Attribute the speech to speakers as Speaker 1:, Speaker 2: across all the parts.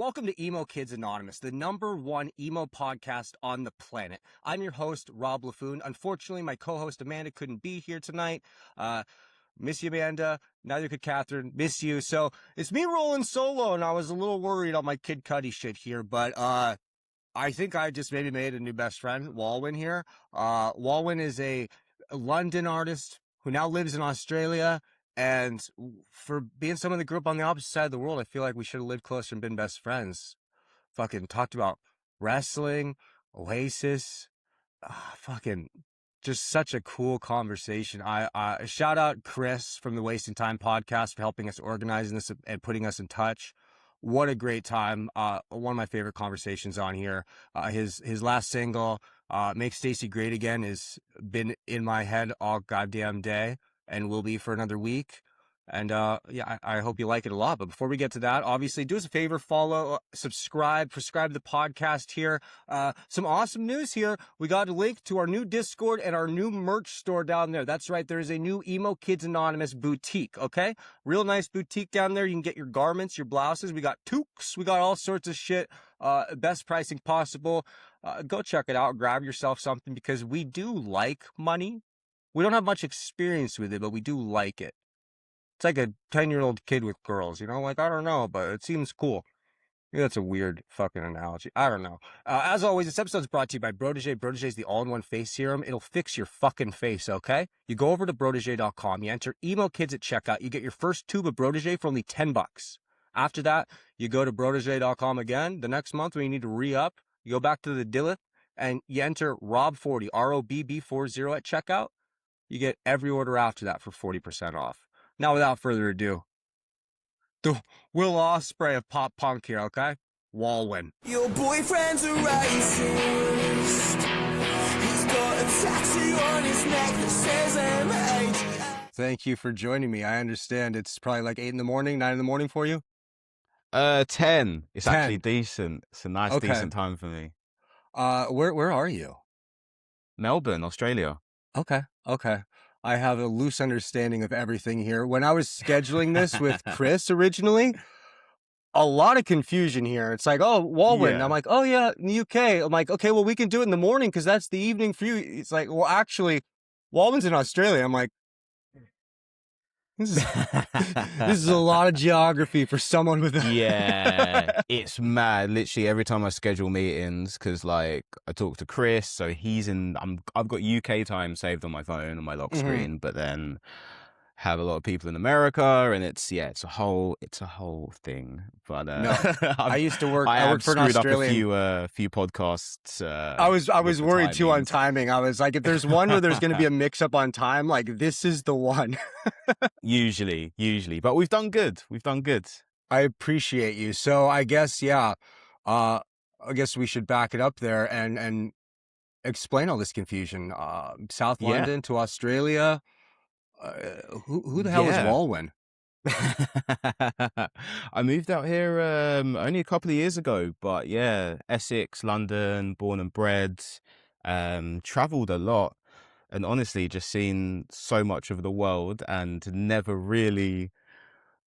Speaker 1: welcome to Emo Kids Anonymous, the #1 emo podcast on the planet. I'm your host, Rob LaFoon. Unfortunately, my co-host Amanda couldn't be here tonight. Miss you, Amanda. Neither could Catherine. Miss you. So it's me rolling solo, and I was a little worried on my Kid Cudi shit here, but I think I just maybe made a new best friend, Walwin here. Walwin is a London artist who now lives in Australia. And for being someone that grew up on the opposite side of the world, I feel like we should have lived closer and been best friends. Fucking talked about wrestling, Oasis, fucking just such a cool conversation. I shout out Chris from the Wasting Time podcast for helping us organizing this and putting us in touch. What a great time. One of my favorite conversations on here. His last single, Make Stacy Great Again, has been in my head all goddamn day and will be for another week. And I hope you like it a lot. But before we get to that, obviously, do us a favor, follow, subscribe to the podcast here. Some awesome news here. We got a link to our new Discord and our new merch store down there. That's right. There is a new Emo Kids Anonymous boutique, okay? Real nice boutique down there. You can get your garments, your blouses. We got toques. We got all sorts of shit. Best pricing possible. Go check it out. Grab yourself something because we do like money. We don't have much experience with it, but we do like it. It's like a 10-year-old kid with girls, you know? Like, I don't know, but it seems cool. Yeah, that's a weird fucking analogy. I don't know. As always, this episode is brought to you by Protégé. Protégé is the all-in-one face serum. It'll fix your fucking face, okay? You go over to Protégé.com. You enter Emo Kids at checkout. You get your first tube of Protégé for only $10. After that, you go to Protégé.com again. The next month when you need to re-up, you go back to the Dillith and you enter Rob40, ROBB40 at checkout. You get every order after that for 40% off. Now, without further ado, the Will Ospreay of pop punk here, okay? Walwin.
Speaker 2: Your boyfriend's a racist. He's got a tattoo on his neck that says MAGI.
Speaker 1: Thank you for joining me. I understand it's probably like 8 in the morning, 9 in the morning for you?
Speaker 3: 10. It's
Speaker 1: 10.
Speaker 3: actually decent. It's a nice, decent time for me.
Speaker 1: Where are you?
Speaker 3: Melbourne, Australia.
Speaker 1: Okay. I have a loose understanding of everything here. When I was scheduling this with Chris originally, a lot of confusion here. It's like, oh, Walwin.
Speaker 3: Yeah.
Speaker 1: I'm like, oh, yeah, in the UK. I'm like, okay, well, we can do it in the morning because that's the evening for you. It's like, well, actually, Walwin's in Australia. I'm like, this is a lot of geography for someone with a...
Speaker 3: Yeah, it's mad. Literally every time I schedule meetings, because like I talk to Chris, so I've got UK time saved on my phone on my lock screen, but then have a lot of people in America, and it's a whole thing. But
Speaker 1: No, I used to work.
Speaker 3: I
Speaker 1: worked for an
Speaker 3: screwed up
Speaker 1: Australian.
Speaker 3: a few podcasts.
Speaker 1: I was worried too on
Speaker 3: timings.
Speaker 1: timing. I was like, if there's one where there's going to be a mix up on time, like this is the one.
Speaker 3: Usually, but we've done good.
Speaker 1: I appreciate you. So I guess, I guess we should back it up there and explain all this confusion. South
Speaker 3: Yeah.
Speaker 1: London to Australia. Who the hell is
Speaker 3: Yeah.
Speaker 1: Walwin?
Speaker 3: I moved out here only a couple of years ago, but yeah, Essex, London, born and bred, traveled a lot, and honestly just seen so much of the world and never really...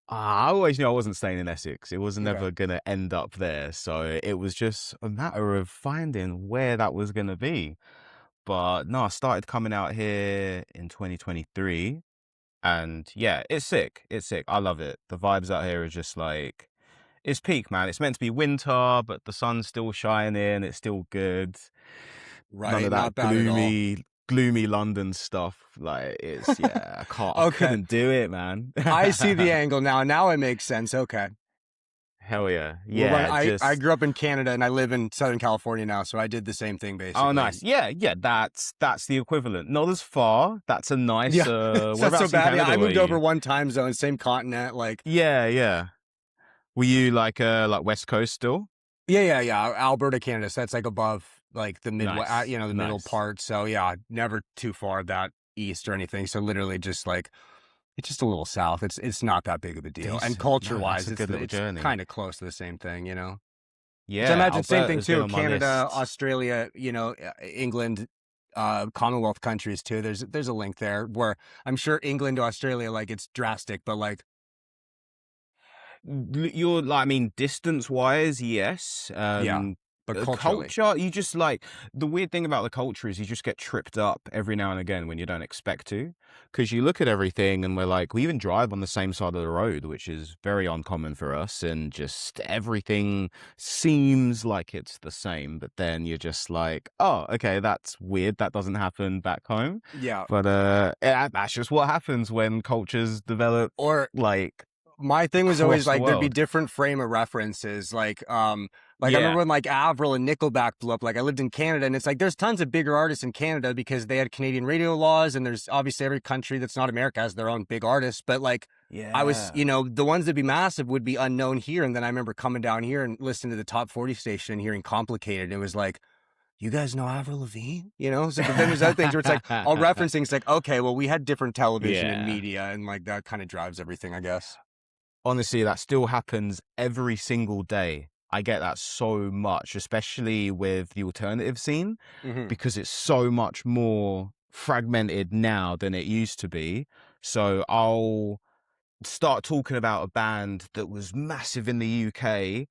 Speaker 3: I always knew I wasn't staying in Essex. It was never going to end up there. So it was just a matter of finding where that was going to be. But no, I started coming out here in 2023. And yeah, it's sick. I love it. The vibes out here are just like... It's peak, man. It's meant to be winter, but the sun's still shining. It's still good.
Speaker 1: Right,
Speaker 3: None of
Speaker 1: not
Speaker 3: that
Speaker 1: bad at all.
Speaker 3: gloomy London stuff. Like, it's... Yeah, I
Speaker 1: Okay.
Speaker 3: couldn't do it, man.
Speaker 1: I see the angle now. Now it makes sense. Okay.
Speaker 3: Hell yeah.
Speaker 1: Well,
Speaker 3: Yeah,
Speaker 1: I grew up in Canada and I live in Southern California now, so I did the same thing basically.
Speaker 3: Oh, nice. Yeah, that's the equivalent. Not as far. That's a nice...
Speaker 1: Yeah,
Speaker 3: whereabouts
Speaker 1: it's not so
Speaker 3: in
Speaker 1: bad.
Speaker 3: Canada
Speaker 1: I moved
Speaker 3: were
Speaker 1: over
Speaker 3: you?
Speaker 1: one time zone, same continent. Like,
Speaker 3: Yeah. Were you like West Coast still?
Speaker 1: yeah. Alberta, Canada. So that's like above like the Midwest,
Speaker 3: Nice.
Speaker 1: the middle
Speaker 3: Nice.
Speaker 1: part. So yeah, never too far that east or anything. So literally just like, it's just a little south. It's not that big of a deal. And
Speaker 3: Decent.
Speaker 1: culture
Speaker 3: No,
Speaker 1: wise,
Speaker 3: that's a good little journey.
Speaker 1: kind of close to the same thing, you know?
Speaker 3: Yeah.
Speaker 1: So I imagine same thing
Speaker 3: Alberta's been
Speaker 1: too.
Speaker 3: on my
Speaker 1: Canada,
Speaker 3: list.
Speaker 1: Australia, England, Commonwealth countries too. There's a link there where I'm sure England to Australia, like it's drastic, but like
Speaker 3: You're like, I mean, distance wise, yes.
Speaker 1: Yeah, but culturally.
Speaker 3: Culture, you just like, the weird thing about the culture is you just get tripped up every now and again when you don't expect to. Because you look at everything and we're like, we even drive on the same side of the road, which is very uncommon for us. And just everything seems like it's the same. But then you're just like, oh, okay, that's weird. That doesn't happen back home.
Speaker 1: Yeah.
Speaker 3: But that's just what happens when cultures develop.
Speaker 1: Or
Speaker 3: like,
Speaker 1: my thing was
Speaker 3: across
Speaker 1: always
Speaker 3: the
Speaker 1: like there'd be
Speaker 3: world.
Speaker 1: different frame of references. Like I
Speaker 3: Yeah.
Speaker 1: remember when like Avril and Nickelback blew up. Like I lived in Canada, and it's like there's tons of bigger artists in Canada because they had Canadian radio laws, and there's obviously every country that's not America has their own big artists. But like I was,
Speaker 3: Yeah.
Speaker 1: the ones that'd be massive would be unknown here. And then I remember coming down here and listening to the top 40 station and hearing Complicated. And it was like, you guys know Avril Lavigne? So but then there's other things where it's like all referencing. It's like, okay, well, we had different television and
Speaker 3: Yeah.
Speaker 1: media, and like that kind of drives everything, I guess.
Speaker 3: Honestly, that still happens every single day. I get that so much, especially with the alternative scene,
Speaker 1: Mhm.
Speaker 3: because it's so much more fragmented now than it used to be. So I'll start talking about a band that was massive in the UK,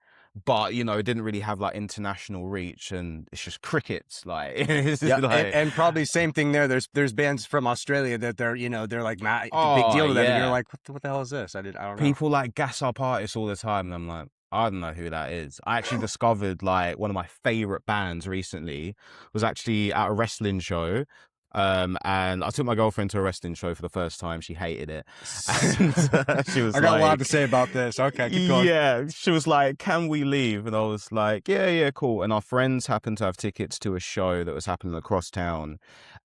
Speaker 3: but didn't really have like international reach, and it's just crickets. Like, it's
Speaker 1: Yeah,
Speaker 3: like,
Speaker 1: and probably same thing there. There's bands from Australia that they're they're like big
Speaker 3: oh
Speaker 1: deal to them, and you're
Speaker 3: yeah,
Speaker 1: like, what the hell is this? I don't know.
Speaker 3: people like gas up artists all the time, and I'm like, I don't know who that is. I actually discovered like one of my favorite bands recently was actually at a wrestling show. And I took my girlfriend to a wrestling show for the first time. She hated it. And she was
Speaker 1: I got a lot to
Speaker 3: like,
Speaker 1: say about this. Okay, keep going.
Speaker 3: yeah, she was like, can we leave? And I was like, yeah, cool. And our friends happened to have tickets to a show that was happening across town.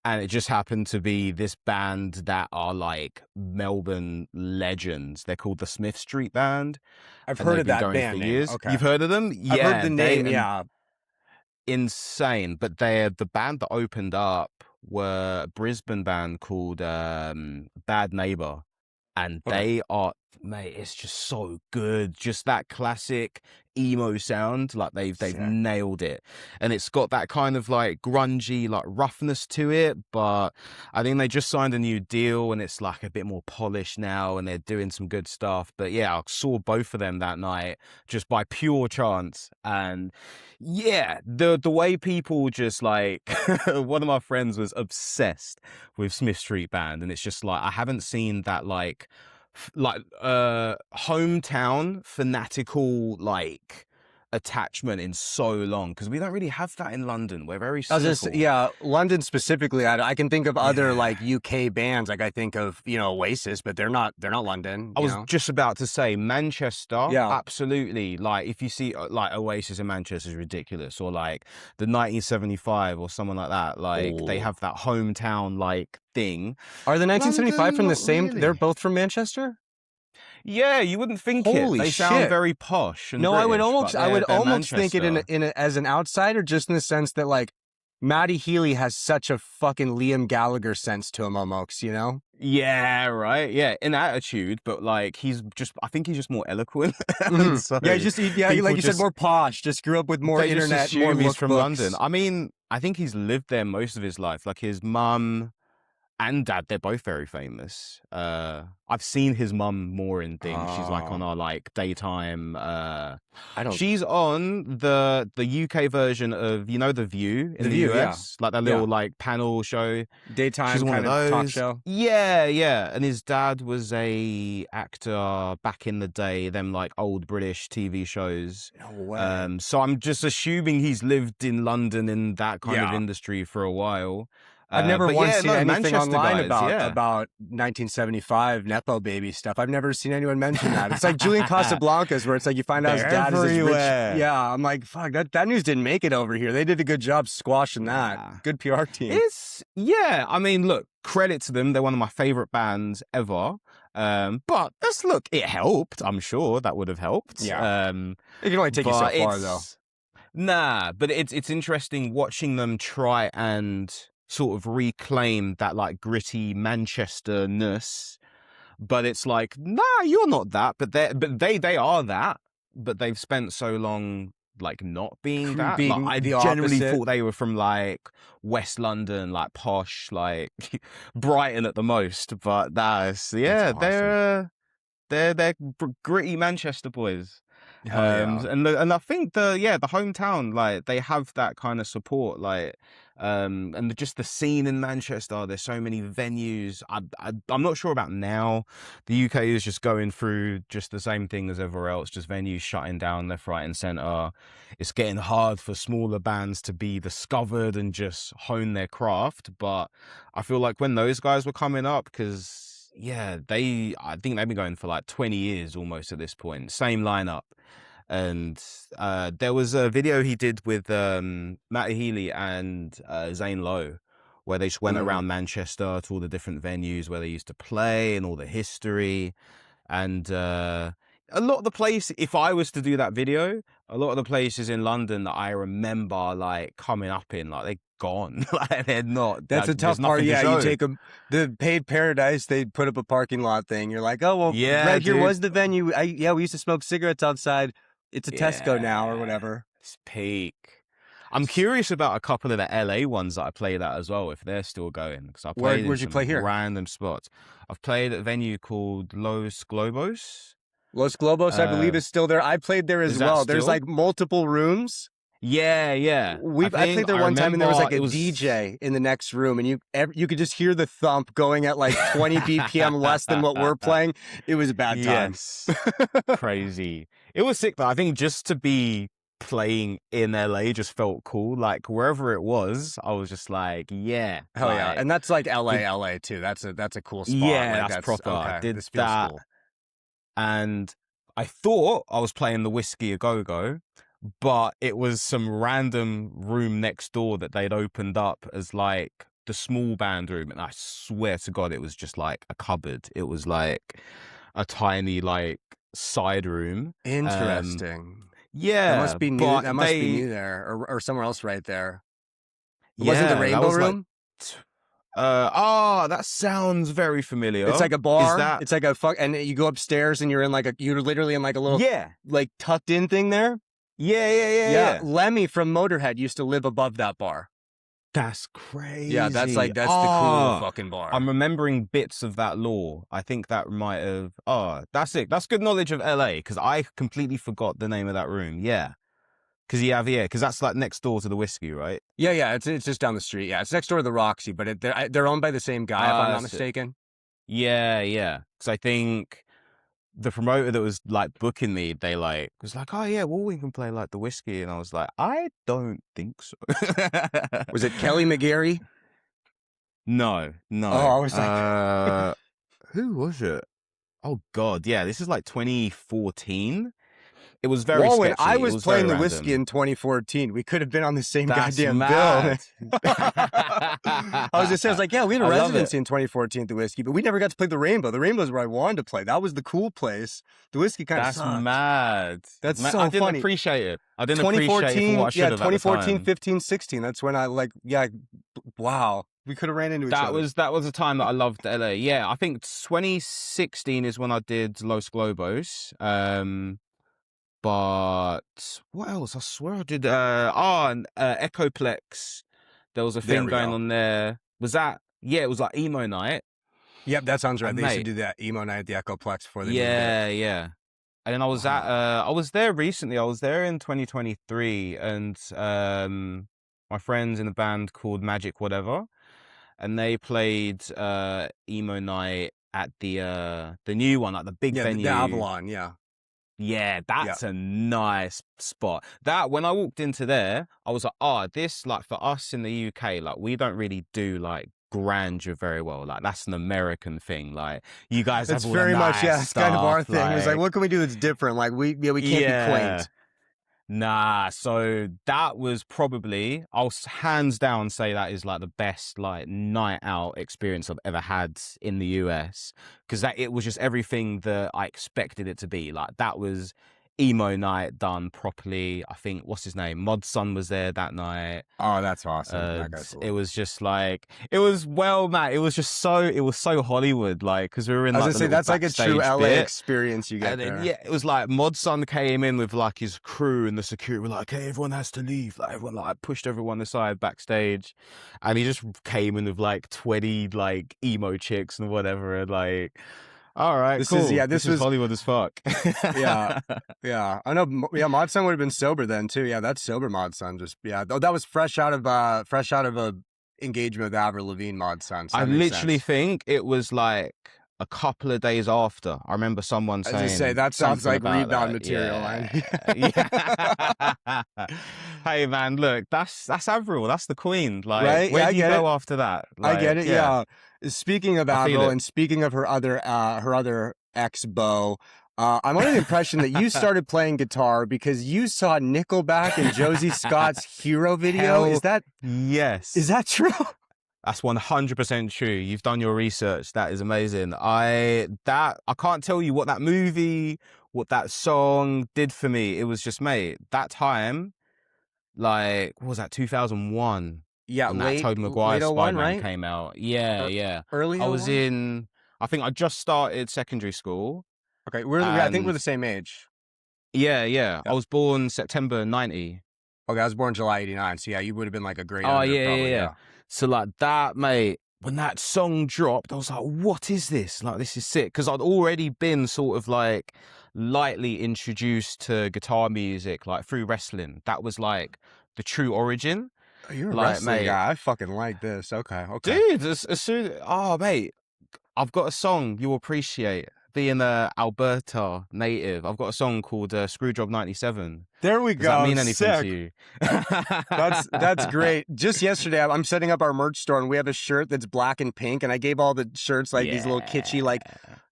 Speaker 3: And it just happened to be this band that are like Melbourne legends. They're called the Smith Street Band.
Speaker 1: I've
Speaker 3: And
Speaker 1: heard
Speaker 3: they've
Speaker 1: of
Speaker 3: been
Speaker 1: that
Speaker 3: going
Speaker 1: band
Speaker 3: for
Speaker 1: name.
Speaker 3: years.
Speaker 1: Okay,
Speaker 3: You've heard of them?
Speaker 1: I've
Speaker 3: Yeah,
Speaker 1: heard the name. Yeah,
Speaker 3: insane. But they're the band that opened up were a Brisbane band called Bad Neighbor, and
Speaker 1: Okay.
Speaker 3: they are, mate, it's just so good. Just that classic emo sound, like they've
Speaker 1: Sick.
Speaker 3: nailed it. And it's got that kind of like grungy like roughness to it, but I think they just signed a new deal and it's like a bit more polished now, and they're doing some good stuff. But yeah, I saw both of them that night just by pure chance. And yeah, the way people just like one of my friends was obsessed with Smith Street Band, and it's just like I haven't seen that like hometown fanatical like attachment in so long, because we don't really have that in London. We're very
Speaker 1: I was just,
Speaker 3: cynical.
Speaker 1: yeah, London specifically. I can think of other
Speaker 3: Yeah.
Speaker 1: like UK bands. Like I think of Oasis, but they're not London.
Speaker 3: I
Speaker 1: you
Speaker 3: was
Speaker 1: know?
Speaker 3: just about to say Manchester.
Speaker 1: Yeah.
Speaker 3: Absolutely. Like if you see like Oasis in Manchester is ridiculous, or like the 1975 or someone like that. Like they
Speaker 1: Oh.
Speaker 3: have that hometown like thing.
Speaker 1: Are the 1975 from the
Speaker 3: London,
Speaker 1: same?
Speaker 3: not
Speaker 1: They're
Speaker 3: really.
Speaker 1: both from Manchester.
Speaker 3: Yeah, you wouldn't think
Speaker 1: Holy
Speaker 3: it. They
Speaker 1: shit.
Speaker 3: sound very posh and
Speaker 1: No,
Speaker 3: British,
Speaker 1: I would
Speaker 3: but they're
Speaker 1: almost think it
Speaker 3: Manchester.
Speaker 1: as an outsider, just in the sense that like Matty Healy has such a fucking Liam Gallagher sense to him, almost.
Speaker 3: Yeah, right. Yeah, in attitude, but like I think he's just more eloquent. And so
Speaker 1: Yeah, like
Speaker 3: people
Speaker 1: you said, more posh. Just grew up with more
Speaker 3: they just
Speaker 1: internet, more
Speaker 3: assume he's from
Speaker 1: lookbooks.
Speaker 3: London. I mean, I think he's lived there most of his life. Like his mum and dad, they're both very famous. I've seen his mum more in things. She's like on
Speaker 1: Oh.
Speaker 3: our like daytime.
Speaker 1: I don't.
Speaker 3: She's on the UK version of The View in
Speaker 1: The
Speaker 3: the
Speaker 1: View, yeah.
Speaker 3: US, like that little like panel show.
Speaker 1: Daytime
Speaker 3: She's one
Speaker 1: kind
Speaker 3: of
Speaker 1: of talk
Speaker 3: those.
Speaker 1: show.
Speaker 3: Yeah. And his dad was a actor back in the day, them like old British TV shows.
Speaker 1: No way.
Speaker 3: So I'm just assuming he's lived in London in that kind of
Speaker 1: Yeah.
Speaker 3: industry for a while.
Speaker 1: I've never
Speaker 3: but
Speaker 1: once
Speaker 3: yeah,
Speaker 1: seen
Speaker 3: no,
Speaker 1: anything
Speaker 3: Manchester
Speaker 1: online
Speaker 3: guys,
Speaker 1: about 1975 Nepo baby stuff. I've never seen anyone mention that. It's like Julian Casablancas, where it's like you find out his
Speaker 3: They're
Speaker 1: dad is this rich.
Speaker 3: everywhere.
Speaker 1: Yeah, I'm like, fuck, that news didn't make it over here. They did a good job squashing that.
Speaker 3: Nah.
Speaker 1: Good PR team.
Speaker 3: I mean, look, credit to them. They're one of my favorite bands ever. But it helped. I'm sure that would have heled.
Speaker 1: Yeah. It can only take you so far, though.
Speaker 3: Nah, but it's interesting watching them try and sort of reclaim that like gritty Manchester-ness. But it's like, nah, you're not that. But they are that. But they've spent so long like not being that.
Speaker 1: Being
Speaker 3: Like, I
Speaker 1: the
Speaker 3: generally
Speaker 1: opposite.
Speaker 3: thought they were from like West London, like posh, like Brighton at the most. But they're They're gritty Manchester boys.
Speaker 1: Hell yeah.
Speaker 3: And I think the hometown, like, they have that kind of support, like, and just the scene in Manchester. There's so many venues. I'm not sure about now. The UK is just going through just the same thing as everywhere else, just venues shutting down left, right, and centre. It's getting hard for smaller bands to be discovered and just hone their craft. But I feel like when those guys were coming up, because I think they've been going for like 20 years almost at this point. Same lineup. And there was a video he did with Matt Healy and Zane Lowe, where they just went around Manchester to all the different venues where they used to play and all the history. And a lot of the places, if I was to do that video, a lot of the places in London that I remember like coming up in, like, they're gone. Like, they're not.
Speaker 1: That's a tough part. Yeah, you take them. The Paid Paradise, they put up a parking lot thing. You're like, oh well,
Speaker 3: Yeah,
Speaker 1: right here
Speaker 3: dude.
Speaker 1: was the venue. We used to smoke cigarettes outside. It's a Tesco now or whatever.
Speaker 3: It's peak. I'm curious about a couple of the LA ones that I played at as well, if they're still going. Because I played
Speaker 1: Where'd you play here?
Speaker 3: Random spots. I've played at a venue called Los Globos.
Speaker 1: Los Globos, I believe, is still there. I played there as
Speaker 3: is that
Speaker 1: well. There's
Speaker 3: still?
Speaker 1: like multiple rooms.
Speaker 3: Yeah.
Speaker 1: I played there one time, and there was like a DJ in the next room, and you could just hear the thump going at like 20 BPM less than what we're playing. It was a bad time.
Speaker 3: Yes. Crazy. It was sick though. I think just to be playing in LA just felt cool. Like, wherever it was, I was just like, yeah.
Speaker 1: Hell yeah.
Speaker 3: like,
Speaker 1: And that's like LA too. That's a cool spot.
Speaker 3: Yeah,
Speaker 1: Like,
Speaker 3: that's proper.
Speaker 1: Okay,
Speaker 3: I did
Speaker 1: this feels
Speaker 3: that.
Speaker 1: cool.
Speaker 3: And I thought I was playing the Whiskey A Go-Go, but it was some random room next door that they'd opened up as like the small band room. And I swear to God, it was just like a cupboard. It was like a tiny like side room.
Speaker 1: Interesting.
Speaker 3: Yeah.
Speaker 1: That must be new. That must be new there, or somewhere else right there. Was it the Rainbow Room?
Speaker 3: That sounds very familiar.
Speaker 1: It's like a bar.
Speaker 3: Is that...
Speaker 1: It's like and you go upstairs and you're literally in like a little like tucked in thing there.
Speaker 3: Yeah.
Speaker 1: Lemmy from Motorhead used to live above that bar.
Speaker 3: That's crazy.
Speaker 1: Yeah, that's the cool fucking bar.
Speaker 3: I'm remembering bits of that lore. I think that might have... that's it. That's good knowledge of LA, because I completely forgot the name of that room. Yeah. Because that's like next door to the Whiskey, right?
Speaker 1: Yeah. It's just down the street. Yeah, it's next door to the Roxy, but they're owned by the same guy, if I'm not mistaken.
Speaker 3: Yeah. Because I think the promoter that was like booking me, they like was like, oh yeah, Walwin can play like the Whiskey, and I was like, I don't think so.
Speaker 1: Was it Kelly McGarry?
Speaker 3: No.
Speaker 1: Oh, I was like,
Speaker 3: who was it? Oh God, yeah, this is like 2014. It was very
Speaker 1: Walwin,
Speaker 3: sketchy.
Speaker 1: I was playing the
Speaker 3: random.
Speaker 1: Whiskey in 2014. We could have been on the same
Speaker 3: That's
Speaker 1: goddamn
Speaker 3: mad.
Speaker 1: bill. I was like, yeah, we had a residency in 2014 at the Whiskey, but we never got to play the Rainbow. The Rainbow's where I wanted to play. That was the cool place. The Whiskey kind of sucked.
Speaker 3: That's mad.
Speaker 1: That's
Speaker 3: so
Speaker 1: so
Speaker 3: I didn't
Speaker 1: funny.
Speaker 3: Appreciate it. I didn't appreciate it for what I should have
Speaker 1: 2014, 15, 16. That's when I wow. We could have ran into each other.
Speaker 3: That was a time that I loved LA. Yeah, I think 2016 is when I did Los Globos. But what else? I swear I did. Echoplex. There was a thing going on there. Was that? Yeah, it was like emo night.
Speaker 1: Yep, that sounds right. They used to do that emo night at the Echoplex before they moved it.
Speaker 3: Yeah. And then I was I was there recently. I was there in 2023, and my friends in a band called Magic Whatever, and they played emo night at the new one, like the big venue,
Speaker 1: the Avalon.
Speaker 3: Yeah, that's a nice spot. That when I walked into there, I was like, this, like, for us in the UK, like, we don't really do like grandeur very well. Like, that's an American thing. Like, you guys
Speaker 1: It's
Speaker 3: have all
Speaker 1: very
Speaker 3: the
Speaker 1: much
Speaker 3: nice
Speaker 1: it's kind of our thing. It's like,
Speaker 3: like,
Speaker 1: what can we do that's different? Like, we can't be quaint.
Speaker 3: Nah, so that was probably, I'll hands down say that is like the best like night out experience I've ever had in the US, because it was just everything that I expected it to be. Like, that was emo night done properly. I think, what's his name? Mod Sun was there that night.
Speaker 1: Oh, that's awesome. That guy's cool.
Speaker 3: It was just like, it was so Hollywood, like, because we were in,
Speaker 1: I was
Speaker 3: like,
Speaker 1: gonna say, that's like a true LA
Speaker 3: bit.
Speaker 1: experience you get
Speaker 3: And then,
Speaker 1: there.
Speaker 3: yeah, it was like Mod Sun came in with like his crew, and the security were like, hey, everyone has to leave. Like, everyone like pushed everyone aside backstage, and he just came in with like 20 like emo chicks and whatever, and like, All right,
Speaker 1: This
Speaker 3: cool.
Speaker 1: is
Speaker 3: This is Hollywood as fuck.
Speaker 1: yeah, yeah. I know. Yeah, Mod Sun would have been sober then too. Yeah, that's sober Mod Sun. Just that was fresh out of a engagement with Avril Lavigne Mod Sun. So
Speaker 3: I
Speaker 1: that makes
Speaker 3: literally
Speaker 1: sense.
Speaker 3: think it was like a couple of days after. I remember someone
Speaker 1: I was gonna
Speaker 3: saying
Speaker 1: say that sounds
Speaker 3: something
Speaker 1: like
Speaker 3: about
Speaker 1: rebound
Speaker 3: that.
Speaker 1: material.
Speaker 3: Yeah. Hey man, look, that's Avril. That's the queen. Like,
Speaker 1: Right?
Speaker 3: where
Speaker 1: Yeah, I
Speaker 3: do you
Speaker 1: get
Speaker 3: go
Speaker 1: it.
Speaker 3: after that?
Speaker 1: I get
Speaker 3: Like,
Speaker 1: it. Yeah. Speaking of
Speaker 3: I feel
Speaker 1: Avril
Speaker 3: it.
Speaker 1: and speaking of her other ex beau, I'm under the impression that you started playing guitar because you saw Nickelback in Josey Scott's Hero video.
Speaker 3: Hell yes.
Speaker 1: Is that true?
Speaker 3: That's 100% true. You've done your research. That is amazing. I can't tell you what that movie, what that song did for me. It was just, mate, that time, like, what was that, 2001?
Speaker 1: Yeah,
Speaker 3: When that
Speaker 1: late
Speaker 3: Tobey Maguire
Speaker 1: 01,
Speaker 3: Spiderman
Speaker 1: right?
Speaker 3: came out. Yeah, yeah.
Speaker 1: Early
Speaker 3: I was
Speaker 1: 01?
Speaker 3: I think I just started secondary school.
Speaker 1: Okay, I think we're
Speaker 3: And
Speaker 1: the same age.
Speaker 3: yeah.
Speaker 1: Yeah.
Speaker 3: I was born September 90.
Speaker 1: Okay, I was born July 89, so yeah, you would have been like a grade
Speaker 3: Oh,
Speaker 1: under,
Speaker 3: yeah,
Speaker 1: probably,
Speaker 3: yeah. So like that, mate, when that song dropped, I was like, what is this? Like, this is sick. Because I'd already been sort of like lightly introduced to guitar music, like through wrestling. That was like the true origin.
Speaker 1: Oh, you're a
Speaker 3: Like,
Speaker 1: wrestling
Speaker 3: mate,
Speaker 1: guy. I fucking like this. Okay.
Speaker 3: dude, as soon, oh, mate, I've got a song you'll appreciate. Being a Alberta native, I've got a song called Screwjob 97.
Speaker 1: There we
Speaker 3: Does
Speaker 1: go.
Speaker 3: that mean anything
Speaker 1: Sick.
Speaker 3: to you?
Speaker 1: That's great. Just yesterday, I'm setting up our merch store, and we have a shirt that's black and pink, and I gave all the shirts like these little kitschy, like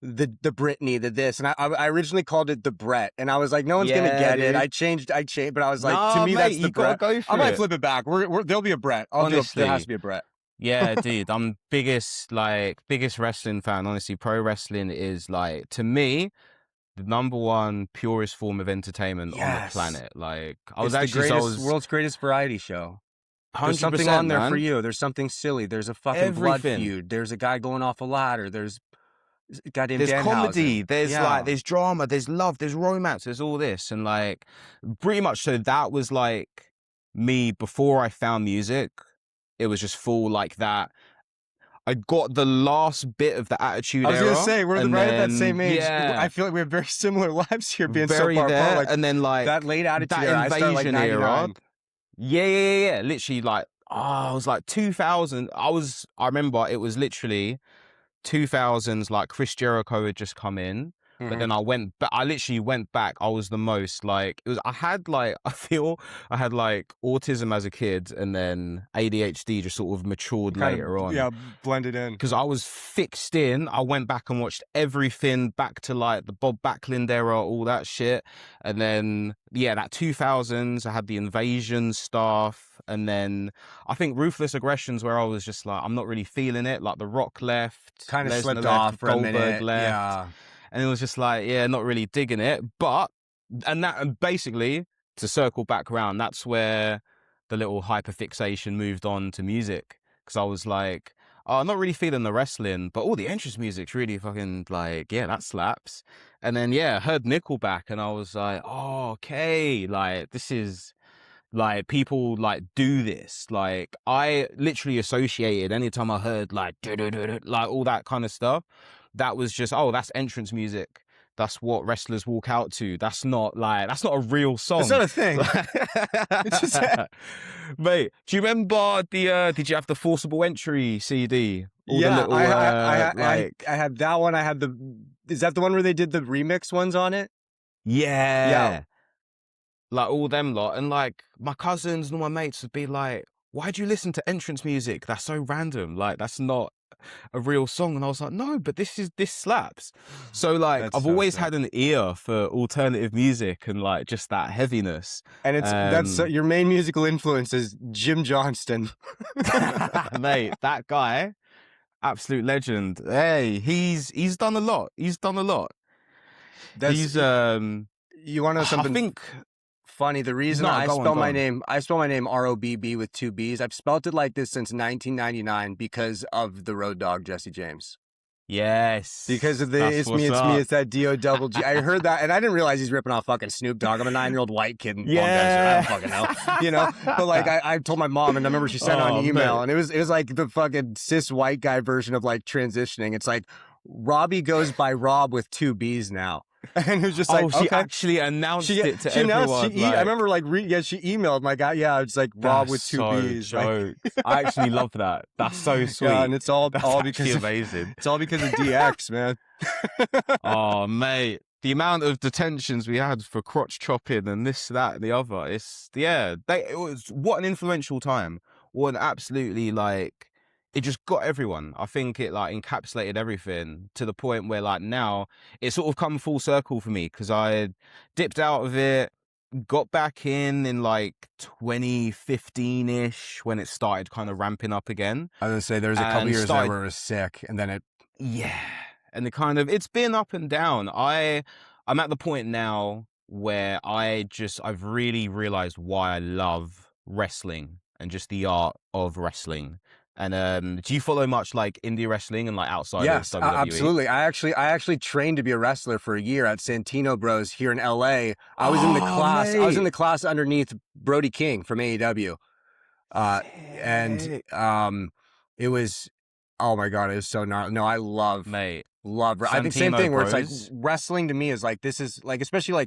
Speaker 1: the Britney, the this, and I originally called it the Brett, and I was like, no one's gonna get it.
Speaker 3: Dude.
Speaker 1: I changed, but I was like,
Speaker 3: Nah,
Speaker 1: to me,
Speaker 3: mate,
Speaker 1: that's the
Speaker 3: you gotta
Speaker 1: Brett.
Speaker 3: go for
Speaker 1: I might
Speaker 3: it.
Speaker 1: flip it back. There'll be a Brett. There
Speaker 3: Honestly.
Speaker 1: has to be a Brett.
Speaker 3: Yeah, dude, I'm biggest wrestling fan. Honestly, pro wrestling is like, to me, the number one purest form of entertainment on the
Speaker 1: Yes.
Speaker 3: planet. Like,
Speaker 1: It's the world's greatest variety show. There's
Speaker 3: 100%,
Speaker 1: something on there
Speaker 3: man.
Speaker 1: for you. There's something silly. There's a fucking blood
Speaker 3: Everything.
Speaker 1: feud. There's a guy going off a ladder. There's goddamn
Speaker 3: There's comedy,
Speaker 1: Danhausen.
Speaker 3: there's
Speaker 1: Yeah.
Speaker 3: like, there's drama, there's love, there's romance, there's all this. And like, pretty much, so that was like me before I found music. It was just full like that. I got the last bit of the Attitude
Speaker 1: I was
Speaker 3: Era.
Speaker 1: gonna say we're
Speaker 3: and
Speaker 1: right at that
Speaker 3: then,
Speaker 1: same age.
Speaker 3: Yeah,
Speaker 1: I feel like we have very similar lives here, being
Speaker 3: very
Speaker 1: so far
Speaker 3: there.
Speaker 1: apart. Like,
Speaker 3: and then like
Speaker 1: that late Attitude
Speaker 3: that
Speaker 1: Era, I started like
Speaker 3: Invasion era.
Speaker 1: 99.
Speaker 3: Yeah. Literally like, I was like 2000. I remember it was literally 2000s, like Chris Jericho had just come in. But then I literally went back. I was the most like, I had like autism as a kid, and then ADHD just sort of matured later on.
Speaker 1: Yeah, blended in.
Speaker 3: Because I was fixed in. I went back and watched everything back to like the Bob Backlund era, all that shit. And then, yeah, that 2000s, I had the Invasion stuff. And then I think Ruthless Aggression's where I was just like, I'm not really feeling it. Like The Rock left.
Speaker 1: Kind of
Speaker 3: Lesnar
Speaker 1: slipped
Speaker 3: left,
Speaker 1: off for a
Speaker 3: Goldberg
Speaker 1: minute.
Speaker 3: left.
Speaker 1: Yeah.
Speaker 3: And it was just like, yeah, not really digging it. But, and basically, to circle back around, that's where the little hyperfixation moved on to music. Because I was like, oh, I'm not really feeling the wrestling, but all the entrance music's really fucking like, yeah, that slaps. And then, yeah, I heard Nickelback, and I was like, oh, okay, like, this is, like, people, like, do this. Like, I literally associated anytime I heard, like, like, all that kind of stuff, that was just, oh, that's entrance music. That's what wrestlers walk out to. That's not a real song.
Speaker 1: It's not a thing. It's just...
Speaker 3: Mate, do you remember did you have the Forcible Entry CD? All
Speaker 1: yeah,
Speaker 3: the little,
Speaker 1: I had that one. I had is that the one where they did the remix ones on it?
Speaker 3: Yeah. Like all them lot. And like my cousins and all my mates would be like, why'd you listen to entrance music? That's so random. Like, that's not a real song. And I was like, no, but this slaps. So like, I've always had an ear for alternative music and like just that heaviness.
Speaker 1: And that's your main musical influence is Jim Johnston.
Speaker 3: Mate, that guy, absolute legend. Hey, he's done a lot. He's done a lot. You
Speaker 1: want to know something?
Speaker 3: I think
Speaker 1: funny. The reason I spell my name ROBB with two B's. I've spelt it like this since 1999 because of the Road Dogg Jesse James.
Speaker 3: Yes.
Speaker 1: Because of the it's me, it's that D-O-double-G. I heard that, and I didn't realize he's ripping off fucking Snoop Dogg. I'm a 9-year-old white kid in Palm Desert. I don't fucking know. You know? But like, I told my mom, and I remember she sent out an email, and it was like the fucking cis white guy version of like transitioning. It's like, Robbie goes by Rob with 2 B's now. And it was just like,
Speaker 3: she
Speaker 1: okay.
Speaker 3: actually announced it to
Speaker 1: she announced,
Speaker 3: everyone.
Speaker 1: I remember she emailed my guy. Yeah, it's like Rob with 2 B's.
Speaker 3: Jokes. I actually love that. That's so sweet.
Speaker 1: Yeah, and it's all because
Speaker 3: amazing.
Speaker 1: It's all because of DX, man.
Speaker 3: Oh, mate. The amount of detentions we had for crotch chopping and this, that, and the other. It was what an influential time. What an absolutely it just got everyone. I think it encapsulated everything to the point where now it's sort of come full circle for me because I dipped out of it, got back in 2015-ish when it started kind of ramping up again.
Speaker 1: I was going to say there's a couple years there where it was sick and then it...
Speaker 3: Yeah. And it's been up and down. I'm at the point now where I've really realized why I love wrestling and just the art of wrestling. And do you follow much indie wrestling and outside of WWE?
Speaker 1: Absolutely. I actually trained to be a wrestler for a year at Santino Bros here in LA. I was in the class. Mate. I was in the class underneath Brody King from AEW. It was, oh my God, it was so gnarly. No, I love
Speaker 3: Santino
Speaker 1: I think same thing
Speaker 3: Bros.
Speaker 1: Where it's wrestling to me is this is especially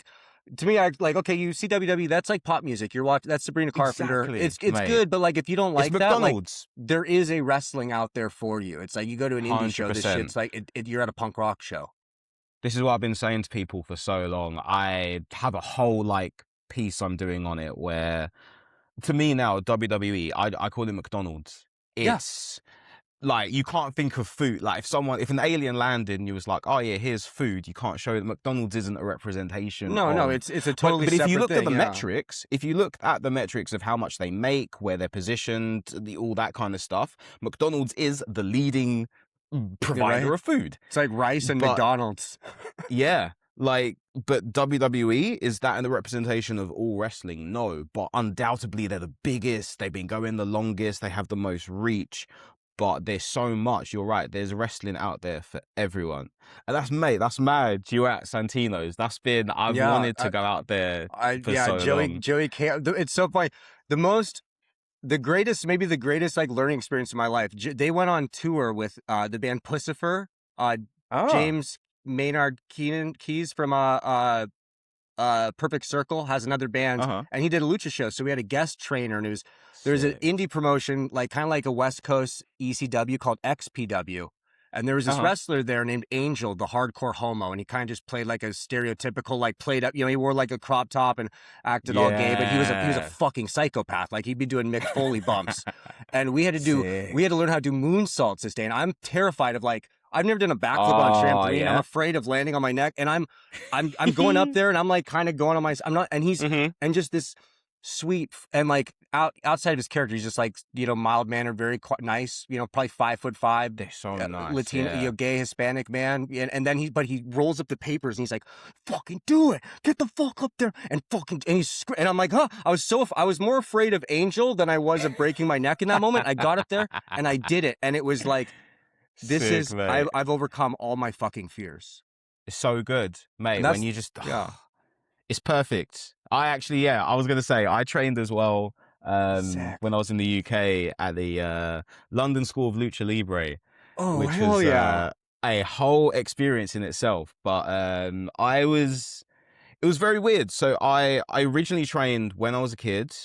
Speaker 1: to me, okay, you see WWE, that's pop music. You're watching, that's Sabrina Carpenter.
Speaker 3: Exactly,
Speaker 1: it's good, but if you don't like
Speaker 3: that,
Speaker 1: there is a wrestling out there for you. It's you go to an indie show, this shit's you're at a punk rock show.
Speaker 3: This is what I've been saying to people for so long. I have a whole piece I'm doing on it where, to me now, WWE, I call it McDonald's. It's... you can't think of food. If an alien landed and you was oh yeah, here's food, you can't show it. McDonald's isn't a representation.
Speaker 1: No, it's a totally
Speaker 3: but
Speaker 1: separate
Speaker 3: if you look
Speaker 1: thing,
Speaker 3: at the metrics of how much they make, where they're positioned, all that kind of stuff, McDonald's is the leading provider of food.
Speaker 1: It's Rice and McDonald's.
Speaker 3: Yeah. But WWE, is that in the representation of all wrestling? No, but undoubtedly they're the biggest. They've been going the longest. They have the most reach. But there's so much, you're right, there's wrestling out there for everyone. And that's mad. You at Santino's. I've wanted to go out there for so long.
Speaker 1: Joey can't, it's so funny. The greatest learning experience of my life. They went on tour with the band Pussifer, James Maynard Keys from Perfect Circle has another band, and he did a Lucha show. So we had a guest trainer, and there's an indie promotion, kind of like a West Coast ECW called XPW. And there was this wrestler there named Angel, the hardcore homo, and he kind of just played a stereotypical, played up, he wore a crop top and acted all gay, but he was a fucking psychopath. He'd be doing Mick Foley bumps. And we had to learn how to do moonsaults this day. And I'm terrified of I've never done a backflip on a trampoline. Yeah. I'm afraid of landing on my neck, and I'm going up there, and I'm kind of going on I'm not, and he's and just this sweet and outside of his character, he's just mild mannered, very nice, probably 5'5".
Speaker 3: They're so nice,
Speaker 1: Latino, gay Hispanic man, and then he rolls up the papers and he's like, "Fucking do it, get the fuck up there and and I'm like, huh? I was more afraid of Angel than I was of breaking my neck in that moment. I got up there and I did it, and it was I've overcome all my fucking fears.
Speaker 3: It's so good, mate. When you just it's perfect. I was gonna say I trained as well when I was in the UK at the London School of Lucha Libre, which was a whole experience in itself. But it was very weird. So I originally trained when I was a kid.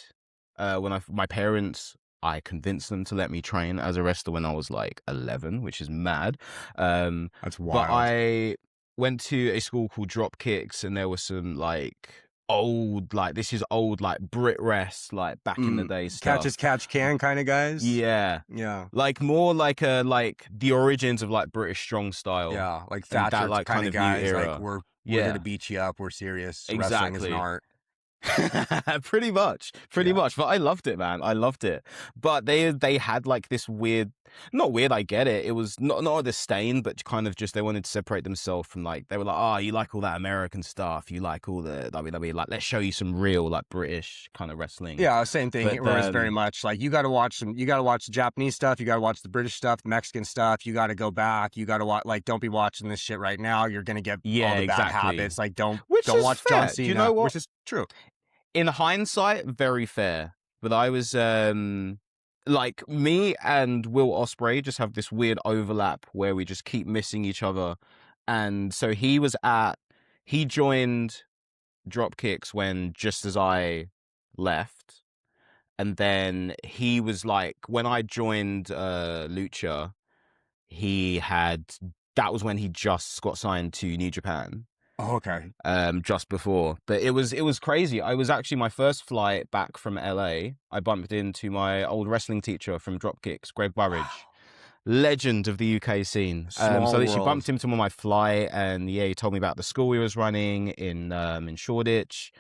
Speaker 3: My parents, I convinced them to let me train as a wrestler when I was 11, which is mad.
Speaker 1: That's wild.
Speaker 3: But I went to a school called Dropkicks, and there was some old Brit rest back in the day stuff.
Speaker 1: Catch as catch can kind of guys.
Speaker 3: Yeah. More the origins of British strong style.
Speaker 1: Yeah, Thatcher that, kind of guys.
Speaker 3: Era.
Speaker 1: We're here to beat you up. We're serious.
Speaker 3: Exactly.
Speaker 1: Wrestling is an art.
Speaker 3: pretty much. But I loved it, man. I loved it. But they had this weird, not weird, I get it. It was not a disdain, but kind of just they wanted to separate themselves from they were oh, you like all that American stuff, you like all the WWE, let's show you some real British kind of wrestling.
Speaker 1: Yeah, same thing. It was very much you gotta watch the Japanese stuff, you gotta watch the British stuff, the Mexican stuff, you gotta go back, you gotta watch don't be watching this shit right now, you're gonna get all the bad habits. Don't watch
Speaker 3: fair.
Speaker 1: John Cena.
Speaker 3: You know what?
Speaker 1: Which is true.
Speaker 3: In hindsight, very fair. But I was like me and Will Ospreay just have this weird overlap where we just keep missing each other. And so he joined Dropkicks when just as I left. And then he was like, when I joined Lucha, that was when he just got signed to New Japan.
Speaker 1: Oh, okay.
Speaker 3: Just before. But it was crazy. I was actually my first flight back from LA. I bumped into my old wrestling teacher from Dropkicks, Greg Burridge. Legend of the UK scene. So she bumped into him on my flight, and yeah, he told me about the school he was running in Shoreditch.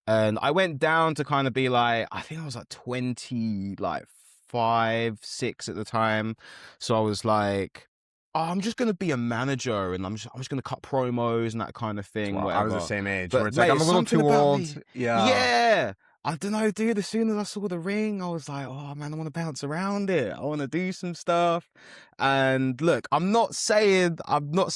Speaker 3: And I went down to kind of be like, I think I was like 25, 6 at the time. So I was like, oh, I'm just gonna be a manager, and I'm just gonna cut promos and that kind of thing.
Speaker 1: Well, I was the same age.
Speaker 3: But
Speaker 1: where it's
Speaker 3: mate,
Speaker 1: like I'm a little too old.
Speaker 3: Yeah. I don't know, dude. As soon as I saw the ring, I was like, oh man, I want to bounce around it. I want to do some stuff. And look, I'm not saying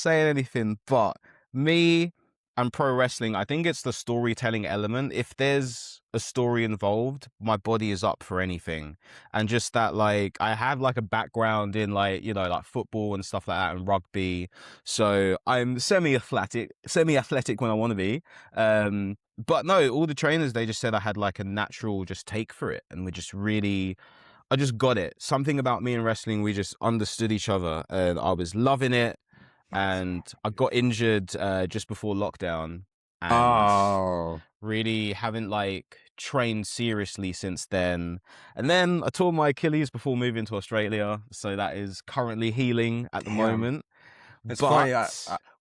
Speaker 3: anything, but me and pro wrestling, I think it's the storytelling element. If there's a story involved, my body is up for anything. And just that, like, I have like a background in like, you know, like football and stuff like that and rugby. So I'm semi-athletic when I want to be. But no, all the trainers, they just said I had like a natural just take for it. And I just got it. Something about me and wrestling, we just understood each other, and I was loving it. And I got injured just before lockdown, and really haven't like trained seriously since then. And then I tore my Achilles before moving to Australia, so that is currently healing at the moment.
Speaker 1: It's funny.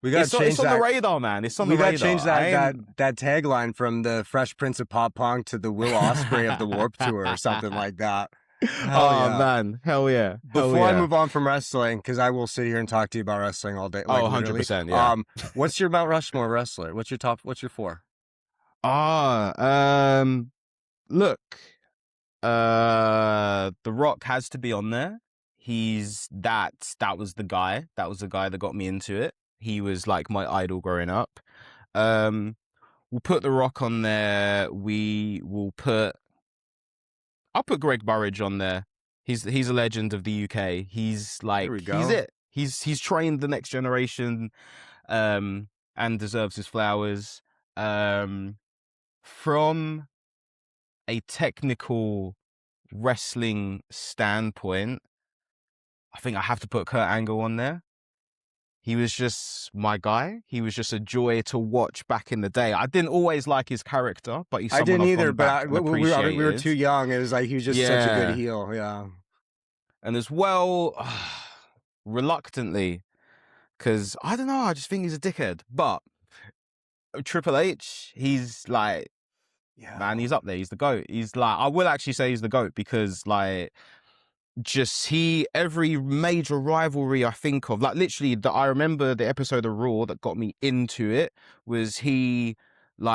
Speaker 1: We got to change
Speaker 3: it's on the radar, man. It's on the radar.
Speaker 1: We got to change that tagline from the Fresh Prince of Pop Punk to the Will Ospreay of the Warped Tour or something like that.
Speaker 3: Man, hell yeah.
Speaker 1: Before I move on from wrestling, because I will sit here and talk to you about wrestling all day. Like,
Speaker 3: 100%, yeah.
Speaker 1: What's your Mount Rushmore wrestler? What's your 4?
Speaker 3: Look, The Rock has to be on there. That was the guy that got me into it. He was like my idol growing up. We'll put The Rock on there. I'll put Greg Burridge on there. He's a legend of the UK. He's it. He's trained the next generation, and deserves his flowers. From a technical wrestling standpoint, I think I have to put Kurt Angle on there. He was just my guy. He was just a joy to watch back in the day. I didn't always like his character, but he's someone
Speaker 1: I didn't
Speaker 3: I've
Speaker 1: either,
Speaker 3: gone back
Speaker 1: but
Speaker 3: and
Speaker 1: we were too young. It was like he was just such a good heel. Yeah.
Speaker 3: And as well, reluctantly, because I don't know, I just think he's a dickhead. But Triple H, he's like, man, he's up there. He's the GOAT. He's like, I will actually say he's the GOAT because like, every major rivalry I think of, like literally I remember the episode of Raw that got me into it was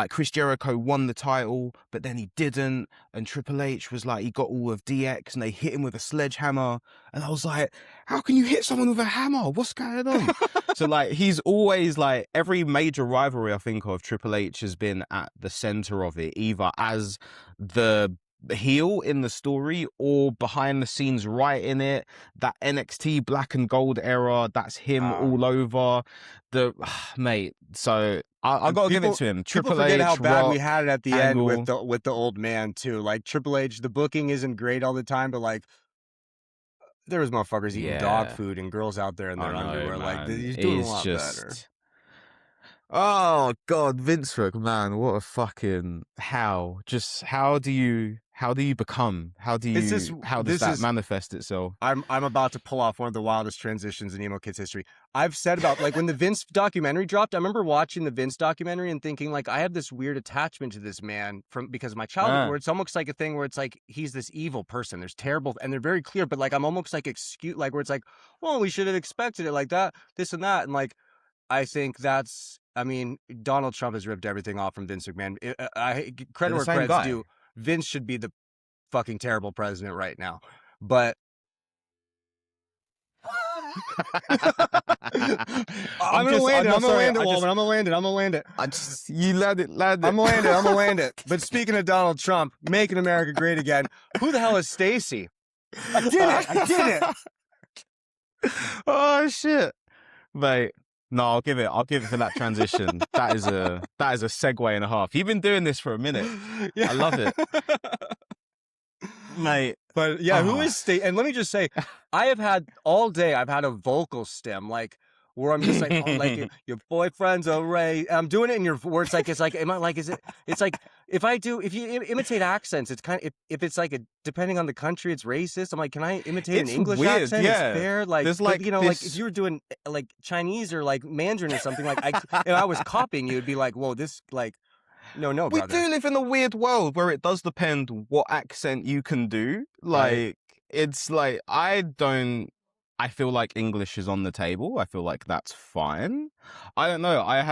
Speaker 3: Chris Jericho won the title, but then he didn't, and Triple H was like, he got all of DX and they hit him with a sledgehammer, and I was like, how can you hit someone with a hammer? What's going on? So like, he's always like, every major rivalry I think of, Triple H has been at the center of it, either as the heel in the story or behind the scenes writing it. That NXT black and gold era, that's him all over mate. So I gotta give it to him. Triple H,
Speaker 1: how bad
Speaker 3: Rock,
Speaker 1: we had it at the
Speaker 3: Angle.
Speaker 1: end with the old man too. Like Triple H, the booking isn't great all the time, but like there was motherfuckers eating dog food and girls out there in their underwear. Man. Like he's doing a lot better.
Speaker 3: Oh God, Vince McMahon, what a fucking how do you become? How does that manifest itself?
Speaker 1: I'm about to pull off one of the wildest transitions in emo kids history. I've said about like when the Vince documentary dropped, I remember watching the Vince documentary and thinking like I have this weird attachment to this man because of my childhood, where it's almost like a thing where it's like he's this evil person. There's terrible and they're very clear, but like I'm almost like where it's like, well, we should have expected it like that, this and that, and like I think Donald Trump has ripped everything off from Vince McMahon. Credit where credit's due. Vince should be the fucking terrible president right now. But I'm gonna land it.
Speaker 3: You land it.
Speaker 1: I'm gonna land it. But speaking of Donald Trump, making America great again, who the hell is Stacy? I did it.
Speaker 3: Oh shit, mate. No, I'll give it for that transition. That is a segue and a half. You've been doing this for a minute.
Speaker 1: Yeah.
Speaker 3: I love it, mate.
Speaker 1: But yeah, who is Stacy? And let me just say, I've had a vocal stem, like, where I'm just like, oh, like your boyfriend's a Ray. I'm doing it in your words, like it's like, am I like, is it? It's like if you imitate accents, it's kind of if it's like depending on the country, it's racist. I'm like, can I imitate an English
Speaker 3: weird,
Speaker 1: accent?
Speaker 3: yeah.
Speaker 1: It's fair, like,
Speaker 3: There's
Speaker 1: like
Speaker 3: like
Speaker 1: you know,
Speaker 3: this...
Speaker 1: like if you were doing like Chinese or like Mandarin or something, like if I was copying you, it'd be like, whoa, this like. No,
Speaker 3: We
Speaker 1: brother.
Speaker 3: do live in a weird world where it does depend what accent you can do. Like,
Speaker 1: Right.
Speaker 3: it's like, I feel like English is on the table. I feel like that's fine. I don't know. I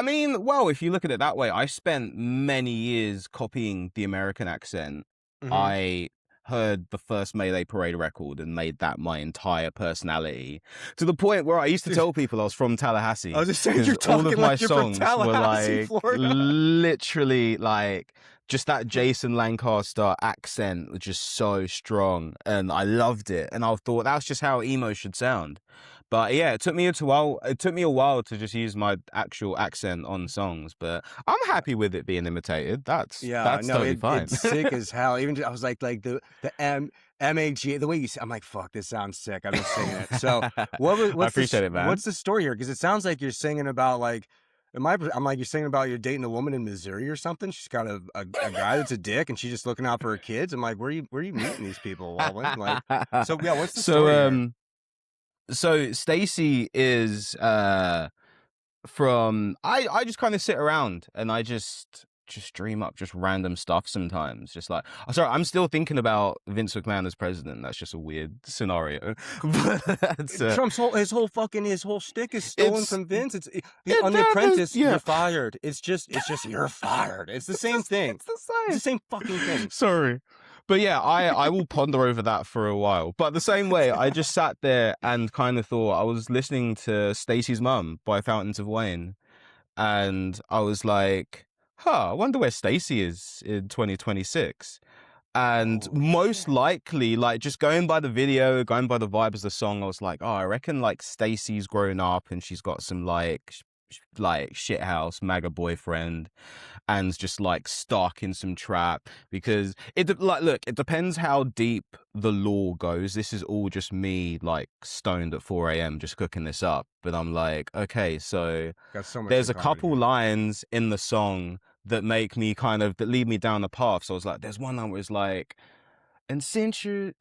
Speaker 3: mean, well, if you look at it that way, I spent many years copying the American accent.
Speaker 1: Mhm.
Speaker 3: I heard the first Mayday Parade record and made that my entire personality, to the point where I used to tell people I was from Tallahassee.
Speaker 1: I was just saying, you're
Speaker 3: 'cause all
Speaker 1: talking
Speaker 3: of my
Speaker 1: like you're from
Speaker 3: songs were
Speaker 1: Tallahassee,
Speaker 3: like
Speaker 1: Florida.
Speaker 3: literally like just that Jason Lancaster accent was just so strong, and I loved it. And I thought that's just how emo should sound. But yeah, it took me a while to just use my actual accent on songs. But I'm happy with it being imitated. That's totally fine.
Speaker 1: It's sick as hell. Even I was like the MAG, the way you say, I'm like, fuck, this sounds sick. I've been singing it. So what's
Speaker 3: I appreciate it, man.
Speaker 1: What's the story here? Because it sounds like you're singing about like. I'm like, you're singing about you're dating a woman in Missouri or something. She's got a guy that's a dick, and she's just looking out for her kids. I'm like, where are you meeting these people, Walwin? Like, so yeah, what's the story here?
Speaker 3: So Stacy is from I just kind of sit around and I just dream up just random stuff sometimes. Just like, sorry, I'm still thinking about Vince McMahon as president. That's just a weird scenario. But that's,
Speaker 1: Trump's his whole shtick is stolen from Vince. On The Apprentice, you're fired. It's just you're fired. It's the same thing.
Speaker 3: It's the same.
Speaker 1: It's the same fucking thing.
Speaker 3: Sorry. But yeah, I will ponder over that for a while. But the same way, I just sat there and kind of thought, I was listening to Stacy's Mum by Fountains of Wayne, and I was like, I wonder where Stacy is in 2026. And most likely, like, just going by the video, going by the vibe of the song, I was like, I reckon like Stacy's grown up and she's got some like shithouse MAGA boyfriend and's just like stuck in some trap, because it depends how deep the lore goes. This is all just me like stoned at 4 a.m. just cooking this up, but I'm like, okay, so there's a couple lines in the song that make me that lead me down the path. So I was like, there's one line where it's like, and since your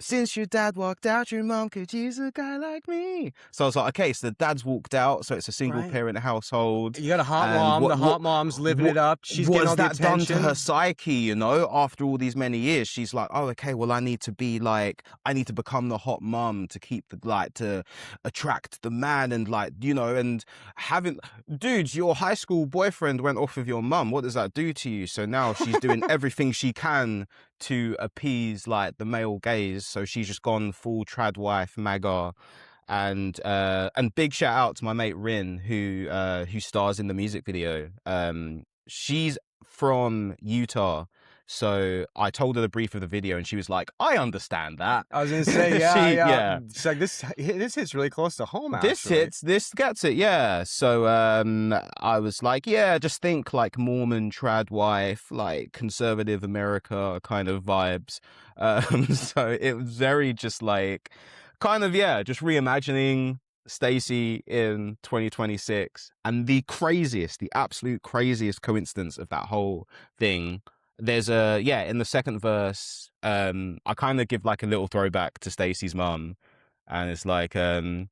Speaker 3: dad walked out, your mom could use a guy like me. So I was like, okay, so the dad's walked out, so it's a single parent household.
Speaker 1: You got a hot mom. The hot mom's living it up. She's getting all the attention.
Speaker 3: What's that done to her psyche, you know? After all these many years, she's like, oh, okay, well, I need to become the hot mom to keep to attract the man, and like, you know, and dudes, your high school boyfriend went off with your mum. What does that do to you? So now she's doing everything she can to appease like the male gaze, so she's just gone full trad wife MAGA. And big shout out to my mate Rin, who stars in the music video. She's from Utah, so I told her the brief of the video and she was like, I understand that.
Speaker 1: I was gonna say, yeah. It's like this hits really close to home, actually.
Speaker 3: This gets it, yeah. So I was like, yeah, just think like Mormon trad wife, like conservative America kind of vibes. So it was very just like just reimagining Stacy in 2026. And the absolute craziest coincidence of that whole thing, there's in the second verse, I kind of give like a little throwback to Stacy's mum, and it's like, he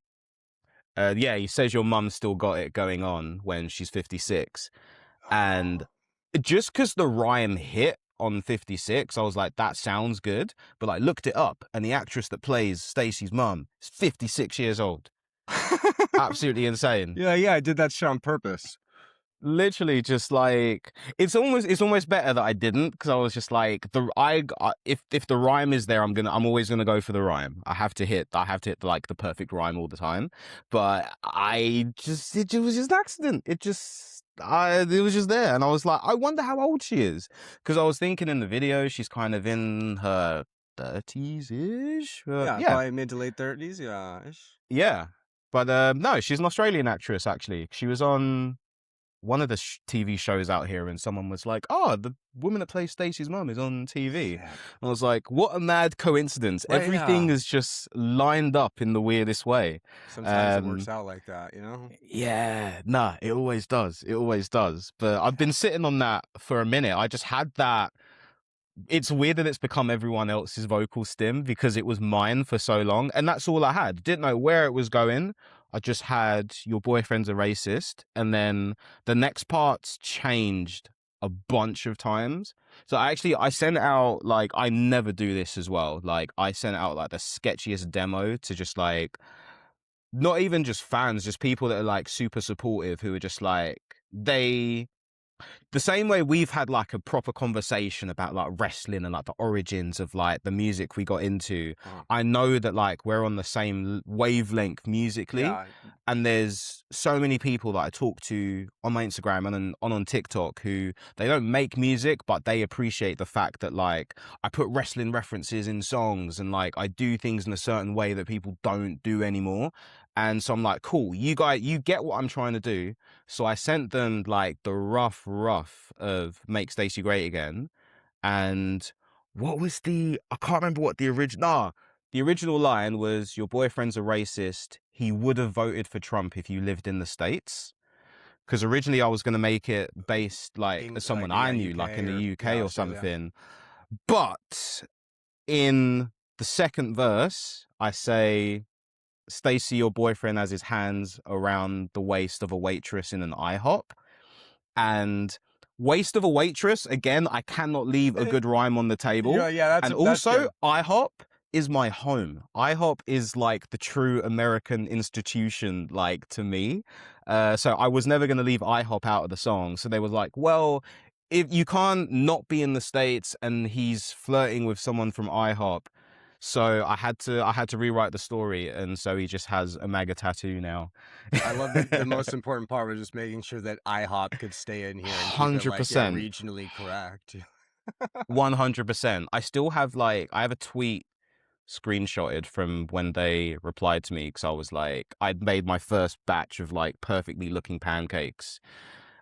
Speaker 3: says your mum's still got it going on when she's 56. And just because the rhyme hit on 56, I was like, that sounds good. But I looked it up, and the actress that plays Stacy's mum is 56 years old. Absolutely insane.
Speaker 1: Yeah, I did that shit on purpose.
Speaker 3: Literally, just like, it's almost better that I didn't, because I was just like, if the rhyme is there, I'm always gonna go for the rhyme. I have to hit like the perfect rhyme all the time. But it was just an accident. It was just there, and I was like, I wonder how old she is, because I was thinking in the video she's kind of in her 30s ish.
Speaker 1: Yeah,
Speaker 3: Yeah,
Speaker 1: probably mid to late 30s. Yeah.
Speaker 3: yeah. But no, she's an Australian actress actually. She was on one of the TV shows out here, and someone was like, "Oh, the woman that plays Stacey's mum is on TV."
Speaker 1: Yeah.
Speaker 3: I was like, "What a mad coincidence!
Speaker 1: Right,
Speaker 3: Everything
Speaker 1: yeah.
Speaker 3: is just lined up in the weirdest way."
Speaker 1: Sometimes it works out like that,
Speaker 3: Yeah, nah, it always does. It always does. But I've been sitting on that for a minute. I just had that. It's weird that it's become everyone else's vocal stim because it was mine for so long, and that's all I had. Didn't know where it was going. I just had your boyfriend's a racist, and then the next parts changed a bunch of times. So I sent out, like, I never do this as well. Like, I sent out like the sketchiest demo to just like not even just fans, just people that are like super supportive who are just like the same way we've had like a proper conversation about like wrestling and like the origins of like the music we got into. I know that like we're on the same wavelength musically,
Speaker 1: Yeah.
Speaker 3: and there's so many people that I talk to on my Instagram and on TikTok who they don't make music, but they appreciate the fact that like I put wrestling references in songs and like I do things in a certain way that people don't do anymore. And so I'm like, cool, you guys, you get what I'm trying to do. So I sent them like the rough of Make Stacy Great Again. And what was I can't remember what the original line was, your boyfriend's a racist. He would have voted for Trump if you lived in the States. Because originally I was going to make it based like as someone I knew, like in the UK or something. But in the second verse, I say, Stacy, your boyfriend has his hands around the waist of a waitress in an IHOP. And waist of a waitress, again, I cannot leave a good rhyme on the table.
Speaker 1: That's
Speaker 3: also, IHOP is my home. IHOP is like the true American institution, like to me. So I was never going to leave IHOP out of the song. So they was like, well, if you can't not be in the States and he's flirting with someone from IHOP. So I had to rewrite the story, and so he just has a MAGA tattoo now.
Speaker 1: I love that the most important part was just making sure that iHop could stay in here and keep it like regionally correct.
Speaker 3: 100%. I still have I have a tweet screenshotted from when they replied to me because I was like, I'd made my first batch of like perfectly looking pancakes,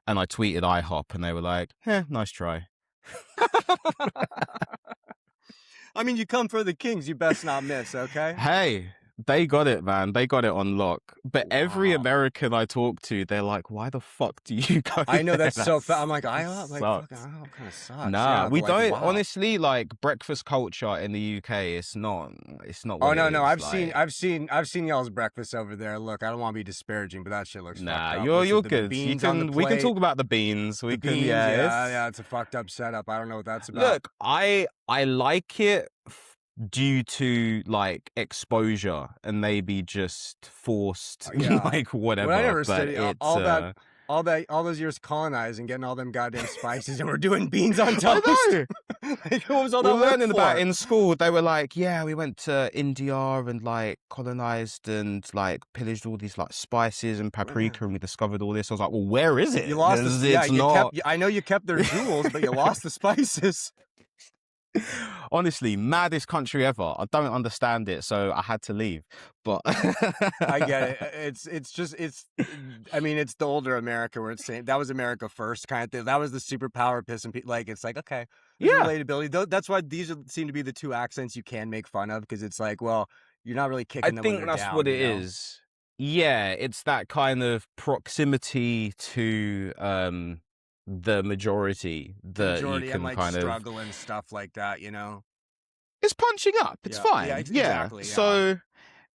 Speaker 3: and I tweeted iHop, and they were like, nice try.
Speaker 1: I mean, you come for the Kings, you best not miss, okay?
Speaker 3: Hey, they got it, man. They got it on lock. But every American I talk to, they're like, why the fuck do you go
Speaker 1: I know, that's
Speaker 3: there?
Speaker 1: so fast. I'm like, IHOP? Like, fuck, IHOP kind of sucks.
Speaker 3: Nah,
Speaker 1: yeah,
Speaker 3: we don't.
Speaker 1: Wow.
Speaker 3: Honestly, like, breakfast culture in the UK, it's not what
Speaker 1: Oh, no,
Speaker 3: it
Speaker 1: no.
Speaker 3: is.
Speaker 1: I've seen y'all's breakfast over there. Look, I don't want to be disparaging, but that shit looks fucked up.
Speaker 3: You're good. We can talk about the beans. We can,
Speaker 1: yeah, it's a fucked up setup. I don't know what that's about.
Speaker 3: Look, I like it due to like exposure and maybe just forced like whatever.
Speaker 1: Well, I never
Speaker 3: but
Speaker 1: said all those years colonizing, getting all them goddamn spices, and we're doing beans on toast.
Speaker 3: I
Speaker 1: know. Like, what was all
Speaker 3: we're
Speaker 1: that
Speaker 3: learning
Speaker 1: for?
Speaker 3: about in school. They were like, yeah, we went to India and like colonized and like pillaged all these like spices and paprika, and we discovered all this. I was like, well, where is it?
Speaker 1: You lost I know you kept their jewels, but you lost the spices.
Speaker 3: Honestly, maddest country ever. I don't understand it, so I had to leave. But
Speaker 1: I get it. I mean, it's the older America where it's saying that was America first kind of thing. That was the superpower pissing people. Like, it's like, okay, relatability. That's why these seem to be the two accents you can make fun of, because it's like, well, you're not really kicking them. I think
Speaker 3: that's what it is. Yeah, it's that kind of proximity to the majority that you can
Speaker 1: and like
Speaker 3: kind
Speaker 1: struggle and stuff like that,
Speaker 3: It's punching up. It's fine. Yeah, exactly. Yeah. So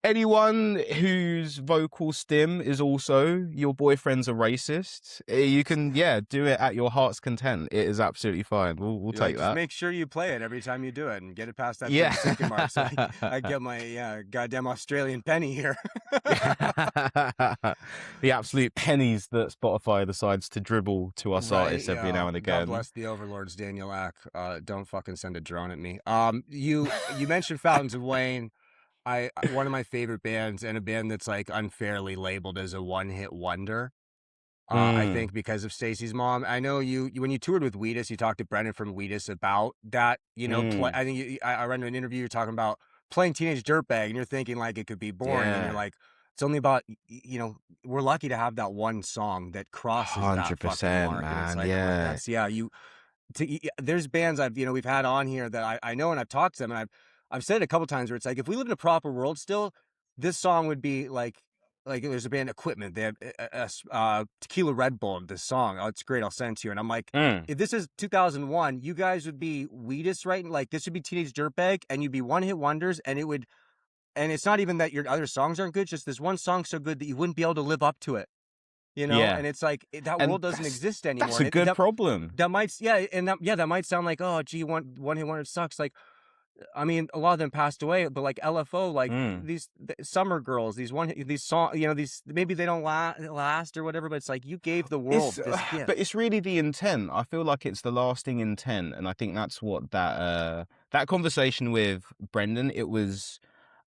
Speaker 3: anyone whose vocal stim is also your boyfriend's a racist, you can do it at your heart's content. It is absolutely fine. We'll take that.
Speaker 1: Just make sure you play it every time you do it and get it past that 30-second mark. So I get my goddamn Australian penny here.
Speaker 3: The absolute pennies that Spotify decides to dribble to us artists every now and again.
Speaker 1: God bless the overlords, Daniel Ack. Don't fucking send a drone at me. You mentioned Fountains of Wayne. One of my favorite bands, and a band that's like unfairly labeled as a one-hit wonder. I
Speaker 3: Mm,
Speaker 1: think because of Stacy's mom. I know you when you toured with Wheatus, you talked to Brendan from Wheatus about that.
Speaker 3: mm,
Speaker 1: I think I read an interview you're talking about playing Teenage Dirtbag, and you're thinking like it could be boring, and you're
Speaker 3: yeah,
Speaker 1: like, it's only about we're lucky to have that one song that crosses that fucking
Speaker 3: 100%,
Speaker 1: mark, and it's
Speaker 3: man.
Speaker 1: like I'm like
Speaker 3: Yeah.
Speaker 1: that's there's bands we've had on here that I know and I've talked to them and I've said it a couple times where it's like if we lived in a proper world still, this song would be like there's a band Equipment. They have Tequila Red Bull. This song, oh, it's great. I'll send it to you. And I'm like,
Speaker 3: Mm.
Speaker 1: if this is 2001, you guys would be Wheatus, right? Like this would be Teenage Dirtbag, and you'd be one hit wonders, and it would. And it's not even that your other songs aren't good; just this one song so good that you wouldn't be able to live up to it.
Speaker 3: Yeah.
Speaker 1: And it's like that
Speaker 3: And
Speaker 1: world doesn't exist anymore.
Speaker 3: that's a
Speaker 1: And
Speaker 3: good problem.
Speaker 1: that might, yeah, and that might sound like, oh, gee, one hit wonder sucks. Like, I mean, a lot of them passed away, but like LFO, like
Speaker 3: Mm.
Speaker 1: Summer Girls, these songs, these maybe they don't last or whatever, but it's like you gave the world
Speaker 3: It's,
Speaker 1: this gift.
Speaker 3: but it's really the intent. I feel like it's the lasting intent, and I think that's what that conversation with Brendan, it was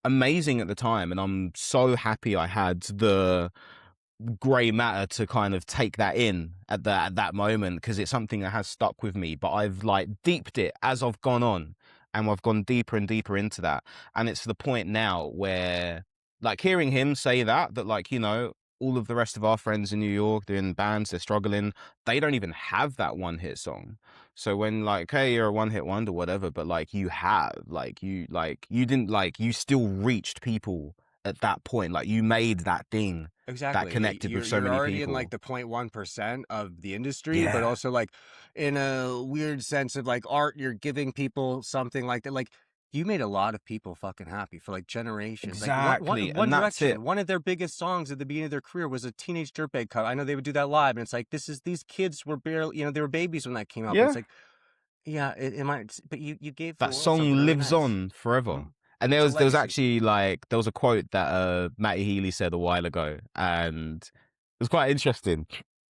Speaker 3: amazing at the time, and I'm so happy I had the grey matter to kind of take that in at that moment, because it's something that has stuck with me. But I've like deeped it as I've gone on, and I've gone deeper and deeper into that, and it's to the point now where like hearing him say that like all of the rest of our friends in New York doing bands, they're struggling, they don't even have that one hit song. So when like, hey, you're a one hit wonder, whatever, but like you didn't, like you still reached people at that point, like you made that thing that
Speaker 1: Exactly.
Speaker 3: connected with so
Speaker 1: You're
Speaker 3: many
Speaker 1: already in like
Speaker 3: people.
Speaker 1: the 0.1% of the industry, but
Speaker 3: Yeah,
Speaker 1: also like in a weird sense of like art, you're giving people something like that. Like you made a lot of people fucking happy for like generations. Like
Speaker 3: exactly.
Speaker 1: One
Speaker 3: And that's it.
Speaker 1: Direction, one of their biggest songs at the beginning of their career was a Teenage Dirtbag cover. I know they would do that live, and it's like these kids were barely, they were babies when that came out. But it's
Speaker 3: Yeah.
Speaker 1: like, yeah, it might, but you gave the
Speaker 3: That
Speaker 1: world something
Speaker 3: song
Speaker 1: really
Speaker 3: lives
Speaker 1: nice.
Speaker 3: on forever.
Speaker 1: Mhm.
Speaker 3: And
Speaker 1: It's a
Speaker 3: there was
Speaker 1: legacy.
Speaker 3: actually like there was a quote that Matty Healy said a while ago, and it was quite interesting.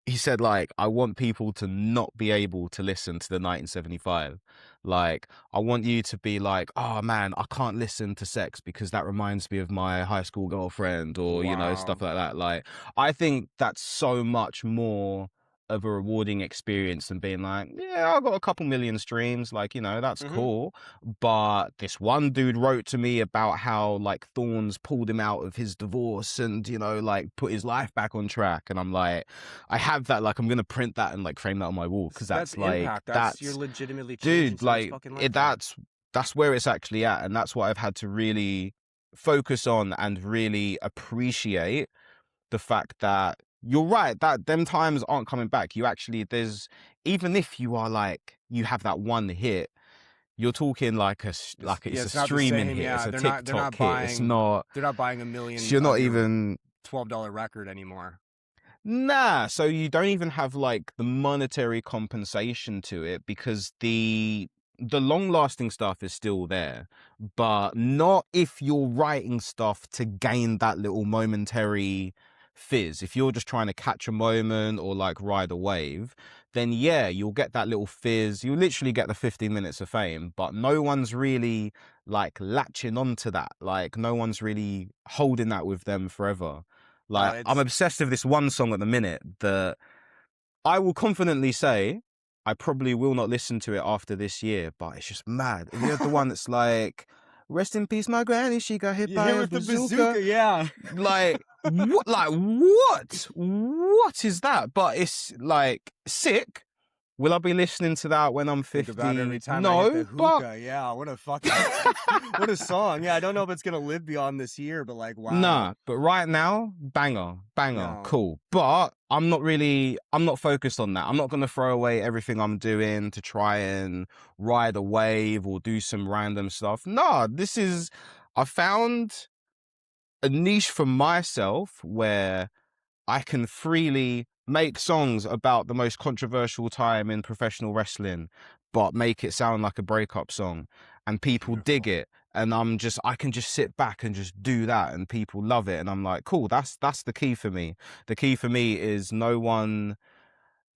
Speaker 3: He said, like, I want people to not be able to listen to the 1975. Like, I want you to be like, oh man, I can't listen to Sex because that reminds me of my high school girlfriend, or,
Speaker 1: Wow.
Speaker 3: stuff like that. Like, I think that's so much more of a rewarding experience than being like, yeah, I got a couple million streams, like, that's
Speaker 1: Hmm.
Speaker 3: cool. But this one dude wrote to me about how like Thorns pulled him out of his divorce and, like put his life back on track. And I'm like, I have that, like, I'm gonna print that and like frame that on my wall, because
Speaker 1: That's
Speaker 3: that's like
Speaker 1: impact. You're legitimately changing
Speaker 3: dude,
Speaker 1: someone's
Speaker 3: like
Speaker 1: fucking life.
Speaker 3: that's where it's actually at, and that's what I've had to really focus on and really appreciate the fact that you're right, that them times aren't coming back. You actually, even if you are like, you have that one hit, you're talking like it's a
Speaker 1: It's not the
Speaker 3: streaming
Speaker 1: same.
Speaker 3: hit, it's
Speaker 1: Yeah,
Speaker 3: a
Speaker 1: they're
Speaker 3: TikTok
Speaker 1: not
Speaker 3: hit,
Speaker 1: buying they're not buying a
Speaker 3: so
Speaker 1: million
Speaker 3: you're
Speaker 1: of
Speaker 3: not
Speaker 1: your
Speaker 3: even.
Speaker 1: $12 record anymore.
Speaker 3: Nah, so you don't even have like the monetary compensation to it, because the long lasting stuff is still there, but not if you're writing stuff to gain that little momentary fizz. If you're just trying to catch a moment or like ride a wave, then yeah, you'll get that little fizz. You literally get the 15 minutes of fame, but no one's really like latching onto that. Like no one's really holding that with them forever. Like, I'm
Speaker 1: It's
Speaker 3: obsessed with this one song at the minute that I will confidently say I probably will not listen to it after this year, but it's just mad. Have you heard the one that's like, rest in peace, my granny, she got hit
Speaker 1: you
Speaker 3: by
Speaker 1: hit
Speaker 3: a
Speaker 1: with the
Speaker 3: bazooka.
Speaker 1: bazooka, yeah.
Speaker 3: Like, what? Like, what? What is that? But it's like sick. Will I be listening to that when I'm
Speaker 1: Think
Speaker 3: 50?
Speaker 1: about it every time I hit the
Speaker 3: No, but
Speaker 1: hookah. Yeah, what a fucking what a song. Yeah, I don't know if it's gonna live beyond this year, but like, wow.
Speaker 3: nah, but right now, banger,
Speaker 1: No.
Speaker 3: cool. But I'm not focused on that. I'm not going to throw away everything I'm doing to try and ride a wave or do some random stuff. Nah, I found a niche for myself where I can freely make songs about the most controversial time in professional wrestling, but make it sound like a breakup song, and people dig
Speaker 1: Beautiful.
Speaker 3: it. And I can just sit back and just do that, and people love it. And I'm like, cool, that's the key for me. The key for me is no one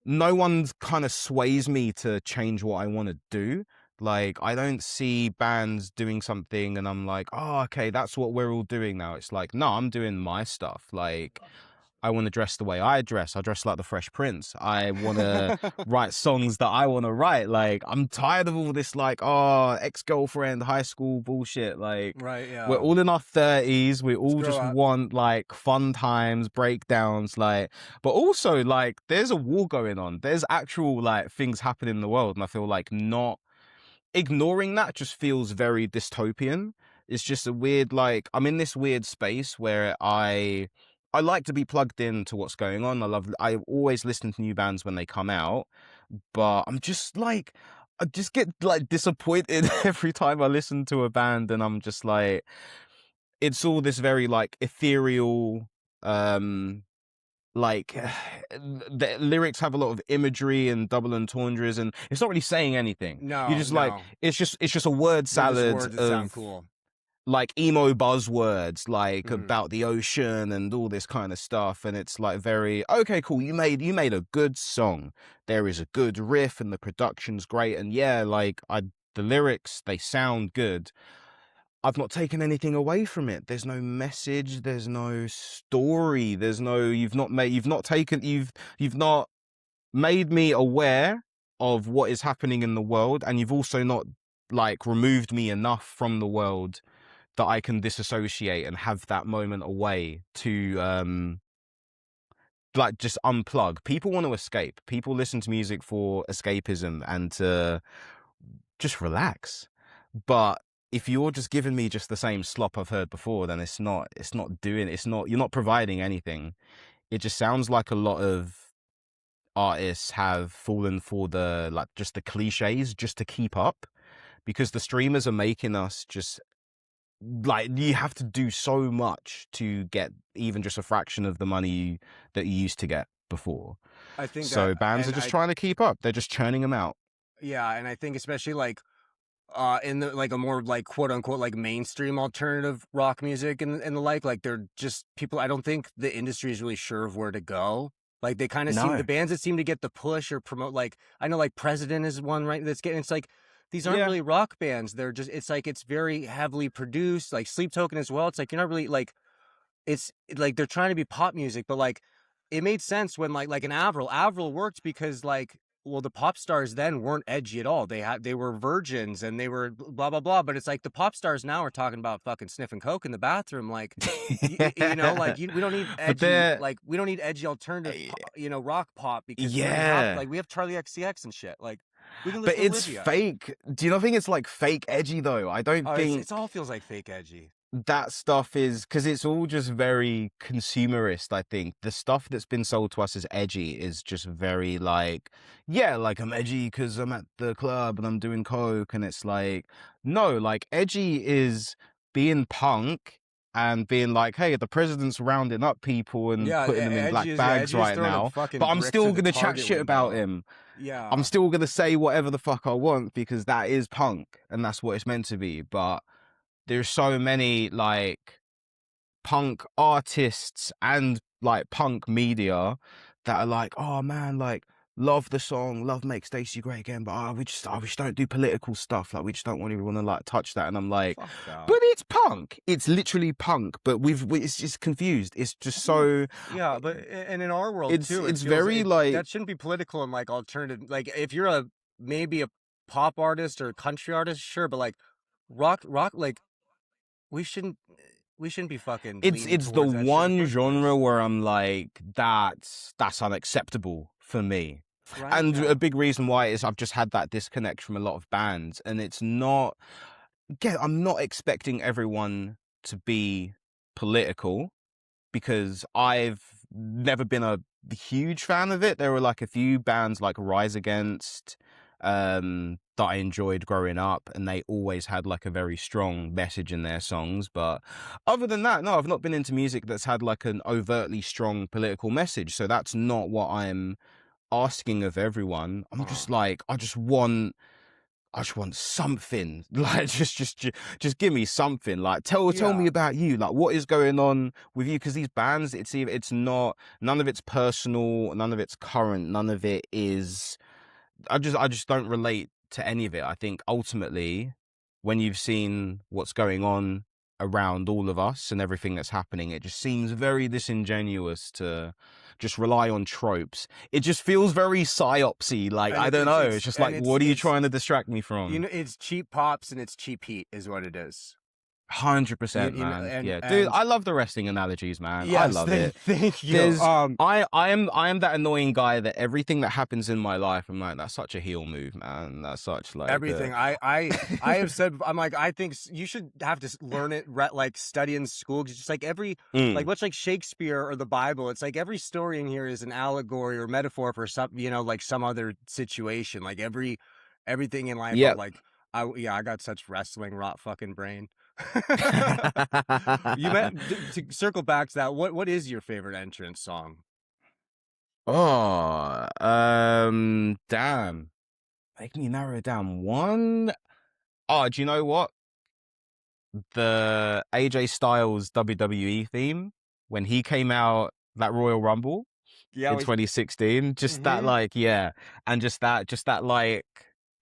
Speaker 3: kind of sways me to change what I want to do. Like, I don't see bands doing something and I'm like, oh, okay, that's what we're all doing now. It's like, no, I'm doing my stuff. Like, I want to dress the way I dress. I dress like the Fresh Prince. I want to write songs that I want to write. Like, I'm tired of all this, like, ex-girlfriend, high school bullshit. Like,
Speaker 1: Right, yeah.
Speaker 3: we're all in our 30s. We all
Speaker 1: grow
Speaker 3: just
Speaker 1: up.
Speaker 3: want, like, fun times, breakdowns, like, but also, like, there's a war going on. There's actual, like, things happening in the world. And I feel like not ignoring that just feels very dystopian. It's just a weird, like, I'm in this weird space where I like to be plugged into what's going on. I always listen to new bands when they come out, but I'm just like, I just get like disappointed every time I listen to a band, and I'm just like, it's all this very like ethereal, like the lyrics have a lot of imagery and double entendres, and it's not really saying anything.
Speaker 1: No,
Speaker 3: You're just
Speaker 1: no.
Speaker 3: like, it's just a word
Speaker 1: They're just
Speaker 3: salad
Speaker 1: words that sound
Speaker 3: of
Speaker 1: cool.
Speaker 3: like emo buzzwords, like about the ocean and all this kind of stuff. And it's like very, okay, cool. You made a good song. There is a good riff and the production's great. And yeah, like the lyrics, they sound good. I've not taken anything away from it. There's no message. There's no story. You've not made me aware of what is happening in the world. And you've also not like removed me enough from the world that I can disassociate and have that moment away to like just unplug. People want to escape. People listen to music for escapism and to just relax. But if you're just giving me just the same slop I've heard before, then you're not providing anything. It just sounds like a lot of artists have fallen for the cliches just to keep up, because the streamers are making us just like, you have to do so much to get even just a fraction of the money that you used to get before.
Speaker 1: I think
Speaker 3: so. Bands are just trying to keep up. They're just churning them out.
Speaker 1: Yeah, and I think especially like in the like a more like quote unquote like mainstream alternative rock music and the like they're just people. I don't think the industry is really sure of where to go. Like they kind of seem, the bands that seem to get the push or promote, like I know like President is one, right, that's getting, it's like these aren't really rock bands. They're just, it's like, it's very heavily produced, like Sleep Token as well. It's like, you're not really like, it's like they're trying to be pop music, but like it made sense when like an Avril worked because like, well, the pop stars then weren't edgy at all. They were virgins and they were blah, blah, blah. But it's like the pop stars now are talking about fucking sniffing coke in the bathroom. Like, you know, like we don't need edgy, like we don't need edgy alternative, rock pop, because we have Charlie XCX and shit. Like, but
Speaker 3: it's fake. Do you not think it's like fake edgy though? I don't think
Speaker 1: it all feels like fake edgy.
Speaker 3: That stuff is, because it's all just very consumerist. I think the stuff that's been sold to us as edgy is just very like, yeah, like I'm edgy because I'm at the club and I'm doing coke, and it's like, no, like edgy is being punk and being like, hey, the president's rounding up people and putting them in black bags right now, but I'm still gonna chat shit about him.
Speaker 1: Yeah,
Speaker 3: I'm still gonna say whatever the fuck I want because that is punk and that's what it's meant to be. But there's so many like punk artists and like punk media that are like, oh man, like love the song, love Make Stacy Great Again, but we just don't do political stuff. Like we just don't want to like touch that. And I'm like, but it's punk. It's literally punk. But it's just confused. It's just so
Speaker 1: but and in our world
Speaker 3: it's
Speaker 1: too,
Speaker 3: it's very like,
Speaker 1: that shouldn't be political and like alternative. Like if you're maybe a pop artist or a country artist, sure, but like rock like we shouldn't be fucking.
Speaker 3: It's the one genre where I'm like, that's unacceptable for me. Right, and a big reason why is I've just had that disconnect from a lot of bands, and it's not. Again, I'm not expecting everyone to be political because I've never been a huge fan of it. There were like a few bands like Rise Against that I enjoyed growing up, and they always had like a very strong message in their songs. But other than that, no, I've not been into music that's had like an overtly strong political message. So that's not what I'm asking of everyone. I'm just like, I just want something. Like just give me something. Like tell me about you. Like what is going on with you? Because these bands, it's not, none of it's personal, none of it's current, none of it is. I just don't relate to any of it. I think ultimately, when you've seen what's going on around all of us and everything that's happening, it just seems very disingenuous to just rely on tropes. It just feels very psyopsy. Like,
Speaker 1: And
Speaker 3: I don't know. It's just like, what are you trying to distract me
Speaker 1: You
Speaker 3: from?
Speaker 1: know, it's cheap pops and it's cheap heat is what it is.
Speaker 3: 100%,
Speaker 1: You know,
Speaker 3: man. Yeah, dude, I love the wrestling analogies, man. I love it.
Speaker 1: Thank you.
Speaker 3: I am that annoying guy that everything that happens in my life, I'm like, that's such a heel move, man. That's such like
Speaker 1: everything. I have said, I'm like, I think you should have to learn it, like study in school. Cause it's like like much like Shakespeare or the Bible. It's like every story in here is an allegory or metaphor for some, like some other situation. Like everything in life.
Speaker 3: Yeah.
Speaker 1: Like I got such wrestling rot fucking brain. To circle back to that, what is your favorite entrance song?
Speaker 3: Oh, damn. Make me narrow it down. One. Oh, do you know what? The AJ Styles WWE theme when he came out, that Royal Rumble in 2016. Just that, like, and just that like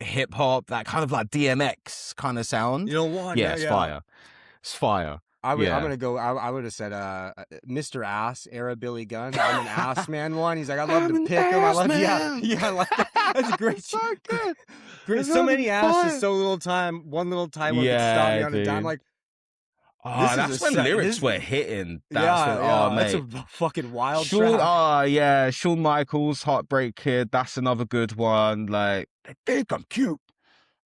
Speaker 3: hip hop, that kind of like DMX kind of sound.
Speaker 1: You know what?
Speaker 3: Yeah, it's fire. It's fire.
Speaker 1: I'm gonna go. I would have said Mr. Ass era Billy Gunn. I'm an ass man one. He's like, I love to pick him. I love I like that. That's a great. So good. Great. So many asses, so little time. One little time where stop me on a dime. Like,
Speaker 3: that's when lyrics were hitting.
Speaker 1: That's a fucking wild track.
Speaker 3: Shawn Michaels, Heartbreak Kid. That's another good one. Like, they think I'm cute.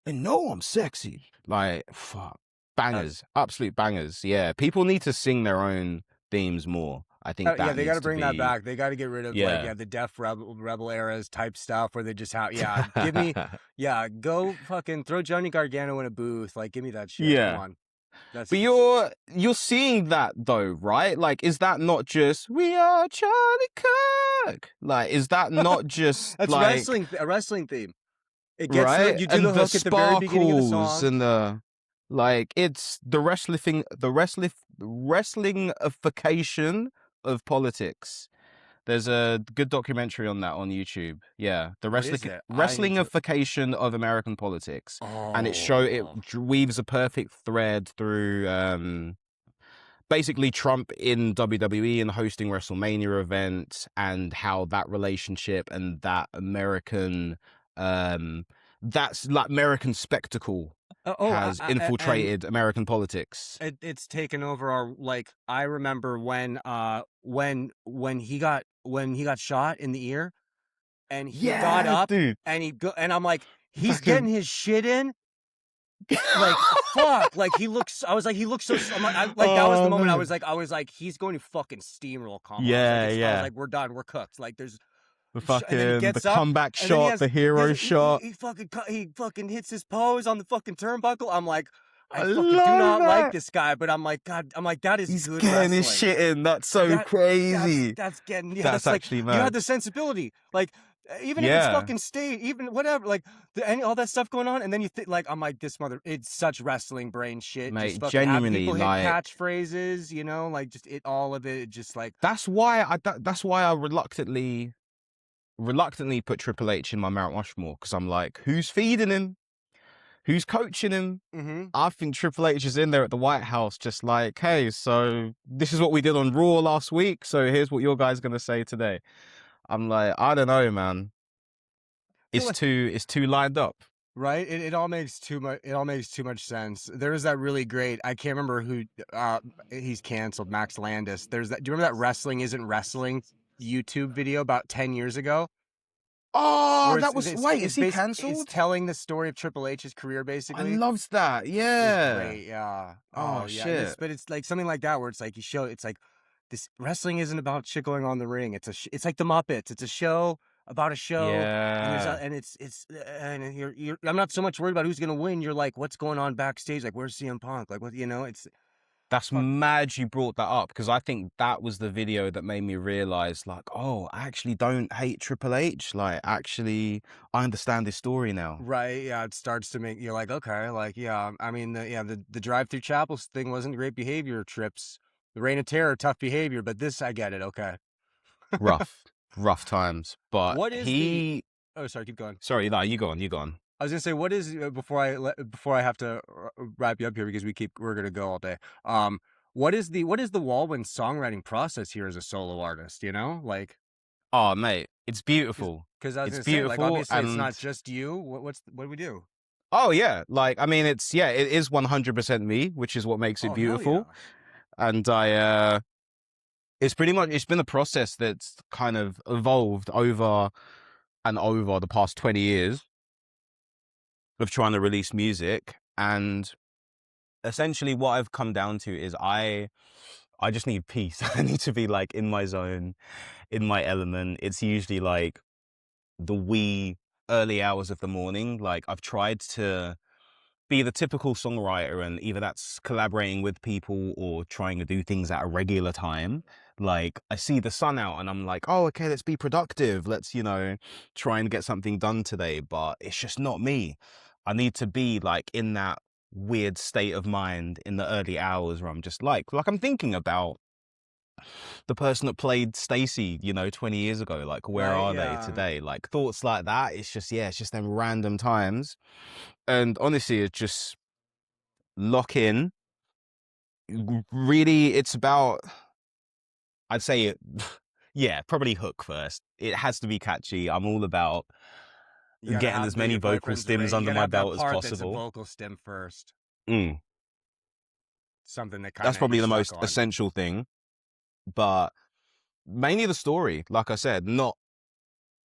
Speaker 3: They know I'm sexy. Like, fuck. Bangers, absolute bangers. Yeah, people need to sing their own themes more. I think that
Speaker 1: they got to bring that back. They got to get rid of the Def Rebel eras type stuff where they just have give me go fucking throw Johnny Gargano in a booth. Like, give me that shit. Come on.
Speaker 3: But you're seeing that though, right? Like, is that not just "We Are Charlie Kirk"? Like, is that not just
Speaker 1: that's
Speaker 3: like
Speaker 1: a wrestling theme? It gets you do the hook at the very beginning of the song
Speaker 3: and the. Like, it's the wrestlingification of politics. There's a good documentary on that on YouTube. Yeah, the wrestlingification of American politics, and it weaves a perfect thread through basically Trump in WWE and hosting WrestleMania events, and how that relationship and that American that's like American spectacle has infiltrated American politics.
Speaker 1: It's taken over our, like, I remember when he got shot in the ear and he got up, dude. And I'm like, he's getting his shit in. Like, fuck. Like, he looks so, I'm like, that was the moment. Man. I was like, he's going to fucking steamroll Kamala. I was like, we're done. We're cooked. Like, there's
Speaker 3: the fucking the comeback shot, the hero shot.
Speaker 1: He fucking hits his pose on the fucking turnbuckle. I'm like, I fucking do not like this guy, but I'm like, God, that is
Speaker 3: he's
Speaker 1: good
Speaker 3: getting
Speaker 1: wrestling.
Speaker 3: His shit in. That's so crazy.
Speaker 1: That's getting. Yeah,
Speaker 3: that's actually
Speaker 1: like,
Speaker 3: mad.
Speaker 1: You had the sensibility, like. Even if it's fucking state, even whatever, like all that stuff going on, and then you think, like, I'm like, it's such wrestling brain shit.
Speaker 3: Mate, genuinely,
Speaker 1: people
Speaker 3: like
Speaker 1: hit catchphrases, like just all of it, just like.
Speaker 3: That's why I reluctantly put Triple H in my Mount Rushmore, because I'm like, who's feeding him? Who's coaching him?
Speaker 1: Mm-hmm.
Speaker 3: I think Triple H is in there at the White House, just like, hey, so this is what we did on Raw last week, so here's what your guys gonna say today. I'm like, I don't know, man. It's too lined up.
Speaker 1: Right? It all makes too much sense. There was that really great, I can't remember who he's canceled, Max Landis. There's that, do you remember that Wrestling Isn't Wrestling YouTube video about 10 years ago?
Speaker 3: Oh, that was is he cancelled?
Speaker 1: It's telling the story of Triple H's career, basically.
Speaker 3: I loved that. Yeah.
Speaker 1: Great, yeah.
Speaker 3: Oh shit.
Speaker 1: But it's like something like that where it's like it's like this wrestling isn't about shit going on in the ring. It's like the Muppets. It's a show about a show.
Speaker 3: Yeah.
Speaker 1: And you're I'm not so much worried about who's gonna win. You're like, what's going on backstage? Like, where's CM Punk? Like, what,
Speaker 3: That's mad you brought that up, because I think that was the video that made me realize, like, oh, I actually don't hate Triple H. Like, actually, I understand this story now.
Speaker 1: Right, yeah, it starts to make, you're like, okay, like, yeah, I mean, the drive-through chapels thing wasn't great behavior trips. The Reign of Terror, tough behavior, but this, I get it, okay.
Speaker 3: Rough times. But
Speaker 1: what is oh, sorry, keep going.
Speaker 3: Sorry, no, you go on.
Speaker 1: I was gonna say, what is before I have to wrap you up here because we're gonna go all day. What is the Walwin songwriting process here as a solo artist? You know, like,
Speaker 3: Oh, mate, it's beautiful.
Speaker 1: because I was
Speaker 3: It's
Speaker 1: gonna say, like,
Speaker 3: beautiful,
Speaker 1: obviously it's
Speaker 3: and
Speaker 1: not just you. What do we do?
Speaker 3: oh yeah, like I mean, it is 100% me, which is what makes it
Speaker 1: Oh, hell yeah.
Speaker 3: beautiful. And it's been a process that's kind of evolved over and over the past 20 years of trying to release music. And essentially what I've come down to is I just need peace. I need to be like in my zone, in my element. It's usually like the wee early hours of the morning. Like I've tried to be the typical songwriter, and either that's collaborating with people or trying to do things at a regular time. Like I see the sun out and I'm like, oh, okay, let's be productive. Let's, try and get something done today. But it's just not me. I need to be like in that weird state of mind in the early hours where I'm just like I'm thinking about the person that played Stacy, 20 years ago. Like, where
Speaker 1: Right,
Speaker 3: are they
Speaker 1: yeah.
Speaker 3: today? Like thoughts like that. It's just them random times. And honestly, it's just lock in. Really, it's about, I'd say, yeah, probably hook first. It has to be catchy. I'm all about
Speaker 1: You gotta
Speaker 3: getting
Speaker 1: have
Speaker 3: as many
Speaker 1: your
Speaker 3: vocal
Speaker 1: boyfriend's
Speaker 3: stims
Speaker 1: you
Speaker 3: under
Speaker 1: gotta
Speaker 3: my
Speaker 1: have that
Speaker 3: belt as
Speaker 1: part that's a
Speaker 3: possible.
Speaker 1: vocal stim first.
Speaker 3: Mm.
Speaker 1: Something that
Speaker 3: That's
Speaker 1: kind of
Speaker 3: probably
Speaker 1: you're
Speaker 3: the
Speaker 1: stuck
Speaker 3: most
Speaker 1: on.
Speaker 3: essential thing. But mainly the story, like I said, not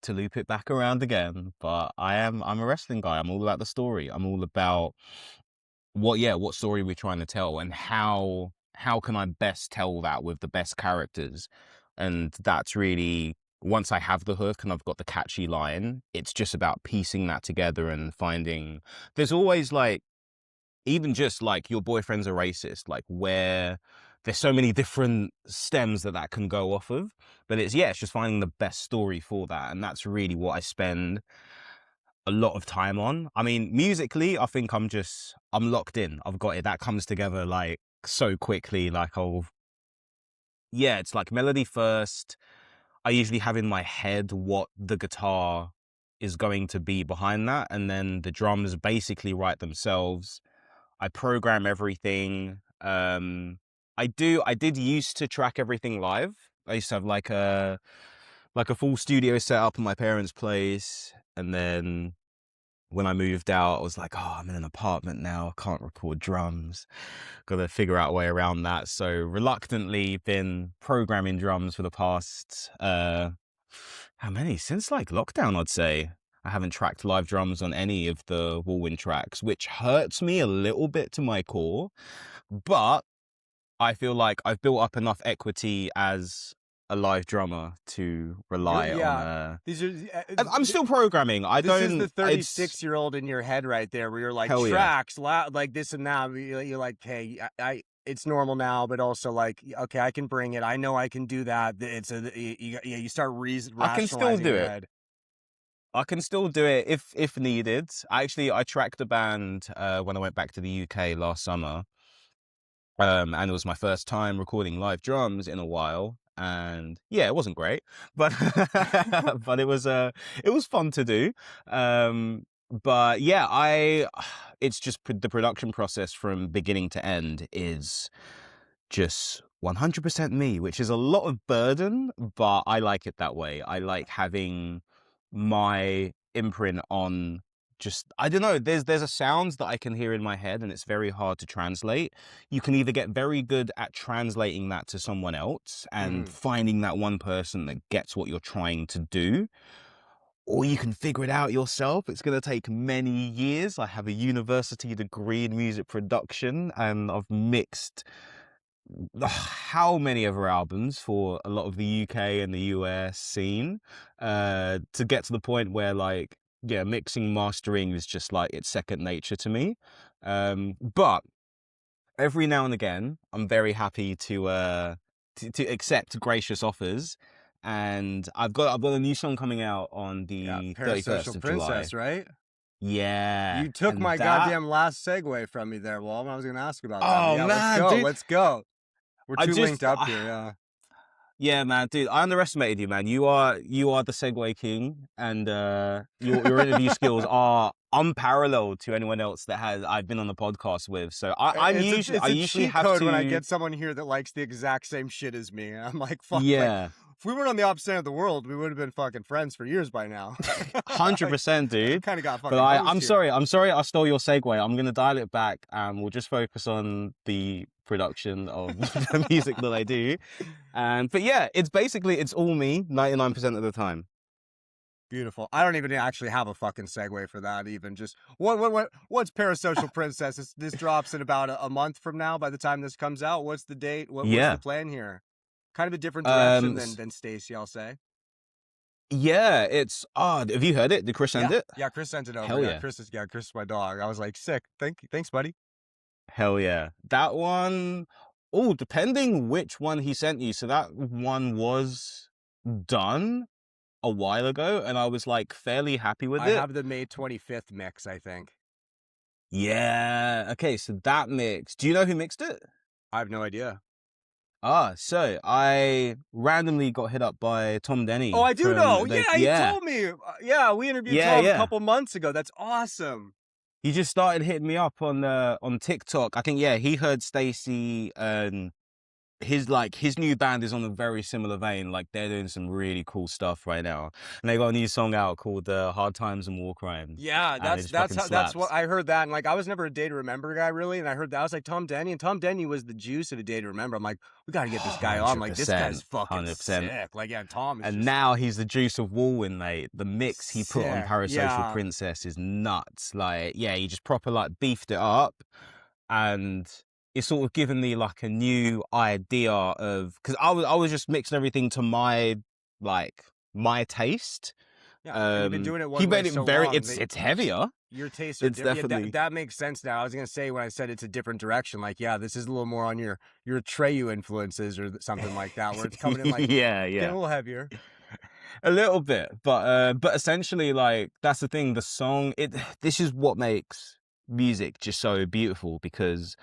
Speaker 3: to loop it back around again, but I'm a wrestling guy. I'm all about the story. I'm all about what story we're trying to tell, and how can I best tell that with the best characters. And that's really, once I have the hook and I've got the catchy line, it's just about piecing that together and finding, there's always like, even just like your boyfriend's a racist, like where there's so many different stems that can go off of, but it's just finding the best story for that. And that's really what I spend a lot of time on. I mean, musically, I think I'm locked in. I've got it. That comes together like so quickly. Like it's like melody first. I usually have in my head what the guitar is going to be behind that. And then the drums basically write themselves. I program everything. I did used to track everything live. I used to have like a full studio set up in my parents' place. And then when I moved out, I was like, oh, I'm in an apartment now. I can't record drums. Got to figure out a way around that. So reluctantly been programming drums for the past, how many? Since like lockdown, I'd say. I haven't tracked live drums on any of the Walwin tracks, which hurts me a little bit to my core. But I feel like I've built up enough equity as a live drummer to rely on.
Speaker 1: These are.
Speaker 3: I'm still programming.
Speaker 1: This is the 36-year-old in your head right there, where you're like,
Speaker 3: hell yeah.
Speaker 1: tracks, loud, like this and that. You're like, hey, it's normal now, but also like, okay, I can bring it. I know I can do that. You start rationalizing.
Speaker 3: I can still do
Speaker 1: your
Speaker 3: it.
Speaker 1: head.
Speaker 3: I can still do it if needed. I tracked a band when I went back to the UK last summer. And it was my first time recording live drums in a while. And yeah, it wasn't great, but but it was fun to do. But yeah, it's just the production process from beginning to end is just 100% me, which is a lot of burden, but I like it that way. I like having my imprint on just, I don't know, there's a sound that I can hear in my head and it's very hard to translate. You can either get very good at translating that to someone else and finding that one person that gets what you're trying to do, or you can figure it out yourself. It's going to take many years. I have a university degree in music production and I've mixed how many of our albums for a lot of the UK and the US scene to get to the point where like, yeah, mixing, mastering is just like, it's second nature to me. But every now and again, I'm very happy to accept gracious offers. And I've got a new song coming out on the 31st of
Speaker 1: Princess,
Speaker 3: July.
Speaker 1: right?
Speaker 3: Yeah.
Speaker 1: You took my goddamn last segue from me there, Walwin. I was going to ask about that.
Speaker 3: Oh,
Speaker 1: yeah,
Speaker 3: man,
Speaker 1: let's go. We're too linked up here, yeah.
Speaker 3: Yeah, man, dude, I underestimated you, man. You are the segue king, and your interview skills are unparalleled to anyone else that I've been on the podcast with. So I
Speaker 1: It's a
Speaker 3: usually
Speaker 1: cheat
Speaker 3: have
Speaker 1: code
Speaker 3: to.
Speaker 1: when I get someone here that likes the exact same shit as me. I'm like, fuck, like,
Speaker 3: Yeah,
Speaker 1: if we weren't on the opposite end of the world, we would have been fucking friends for years by now.
Speaker 3: 100%, dude.
Speaker 1: Kind of got fucking.
Speaker 3: But
Speaker 1: hosed
Speaker 3: I'm
Speaker 1: here.
Speaker 3: sorry. I'm sorry I stole your segue. I'm gonna dial it back, and we'll just focus on the production of the music that I do. But yeah, it's all me 99% of the time.
Speaker 1: Beautiful. I don't even actually have a fucking segue for that. Even just what's Parasocial Princess? This drops in about a month from now. By the time this comes out, what's the date? What's
Speaker 3: Yeah.
Speaker 1: the plan here? Kind of a different direction
Speaker 3: s-
Speaker 1: than Stacy, I'll say.
Speaker 3: Yeah, it's have you heard it? Did Chris send it?
Speaker 1: Yeah, Chris sent it over.
Speaker 3: Hell yeah.
Speaker 1: Chris is my dog. I was like, sick. Thanks, buddy.
Speaker 3: Hell yeah. That one, oh, depending which one he sent you. So that one was done a while ago, and I was like fairly happy with
Speaker 1: I
Speaker 3: it.
Speaker 1: have the May 25th mix, I think.
Speaker 3: Yeah. Okay, so that mix. Do you know who mixed it?
Speaker 1: I have no idea.
Speaker 3: So I randomly got hit up by Tom Denney.
Speaker 1: Oh, I do know.
Speaker 3: Yeah,
Speaker 1: He told me. Yeah, we interviewed Tom a couple months ago. That's awesome.
Speaker 3: He just started hitting me up on TikTok. I think, yeah, he heard Stacy, and his new band is on a very similar vein. Like, they're doing some really cool stuff right now, and they got a new song out called Hard Times and War Crime.
Speaker 1: Yeah, that's what I heard that, and like I was never a Day to Remember guy really, and I heard that I was like Tom Denney, and Tom Denney was the juice of a Day to Remember. I'm like, we gotta get this guy on. Like, this guy's fucking
Speaker 3: 100%.
Speaker 1: sick. Like, yeah, Tom is
Speaker 3: And
Speaker 1: just...
Speaker 3: now he's the juice of Walwin, mate. The mix he put on
Speaker 1: Sick.
Speaker 3: Parasocial
Speaker 1: Yeah.
Speaker 3: Princess is nuts. Like, yeah, he just proper like beefed it up, and it's sort of given me like a new idea of, because I was just mixing everything to my taste.
Speaker 1: Yeah, and you've been doing it one
Speaker 3: He
Speaker 1: way
Speaker 3: made it
Speaker 1: so
Speaker 3: very
Speaker 1: long.
Speaker 3: it's heavier.
Speaker 1: Your tastes are
Speaker 3: It's
Speaker 1: different.
Speaker 3: definitely-
Speaker 1: Yeah, that makes sense now. I was gonna say when I said it's a different direction, like, yeah, this is a little more on your Treyu influences or something like that, where it's coming in like
Speaker 3: yeah,
Speaker 1: getting a little heavier.
Speaker 3: a little bit, but essentially, like, that's the thing. The song, this is what makes music just so beautiful, because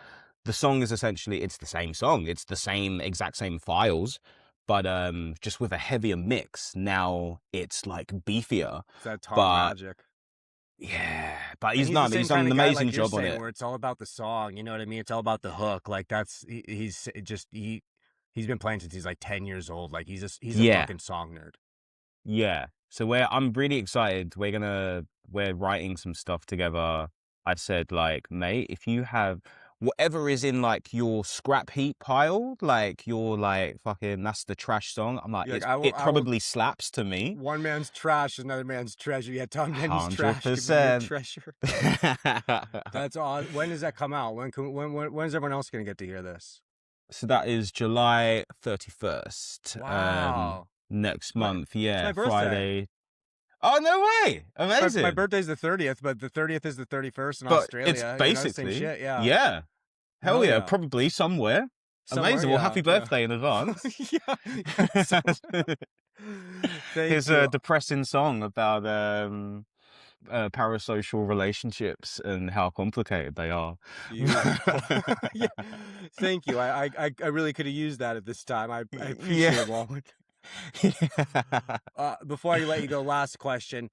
Speaker 3: the song is essentially, it's the same song, it's the exact same files, but just with a heavier mix. Now it's like beefier.
Speaker 1: It's that Tom
Speaker 3: But-
Speaker 1: magic.
Speaker 3: Yeah, but
Speaker 1: And
Speaker 3: he's
Speaker 1: the
Speaker 3: done
Speaker 1: same
Speaker 3: an
Speaker 1: kinda guy,
Speaker 3: amazing
Speaker 1: like you're
Speaker 3: job on
Speaker 1: saying,
Speaker 3: it.
Speaker 1: where it's all about the song. You know what I mean? It's all about the hook. Like, he's been playing since he's like 10 years old. Like, he's a
Speaker 3: Yeah.
Speaker 1: fucking song nerd.
Speaker 3: Yeah. So I'm really excited. We're writing some stuff together. I said, like, mate, if you have whatever is in like your scrap heap pile, like your like fucking, that's the trash song. I'm like,
Speaker 1: You're like,
Speaker 3: it probably slaps to me.
Speaker 1: One man's trash is another man's treasure. Yeah, Tom Denney's trash could be your
Speaker 3: 100%.
Speaker 1: treasure. That's all. When does that come out? When is everyone else gonna get to hear this?
Speaker 3: So that is July 31st.
Speaker 1: Wow.
Speaker 3: Next
Speaker 1: my-
Speaker 3: month. Yeah,
Speaker 1: my birthday.
Speaker 3: Friday. Oh, no way. Amazing.
Speaker 1: My birthday's the 30th, but the 30th is the 31st in
Speaker 3: But
Speaker 1: Australia.
Speaker 3: it's
Speaker 1: You know,
Speaker 3: basically,
Speaker 1: same shit. Yeah.
Speaker 3: yeah. Hell
Speaker 1: Hell
Speaker 3: yeah,
Speaker 1: yeah.
Speaker 3: probably somewhere.
Speaker 1: Somewhere,
Speaker 3: Amazing. Well,
Speaker 1: yeah,
Speaker 3: happy
Speaker 1: yeah.
Speaker 3: birthday in advance.
Speaker 1: Yeah. Thank
Speaker 3: His
Speaker 1: you.
Speaker 3: depressing song about parasocial relationships and how complicated they are.
Speaker 1: Beautiful. Yeah. Thank you. I really could have used that at this time. I appreciate
Speaker 3: Yeah.
Speaker 1: it, Walwin. Before I let you go, last question.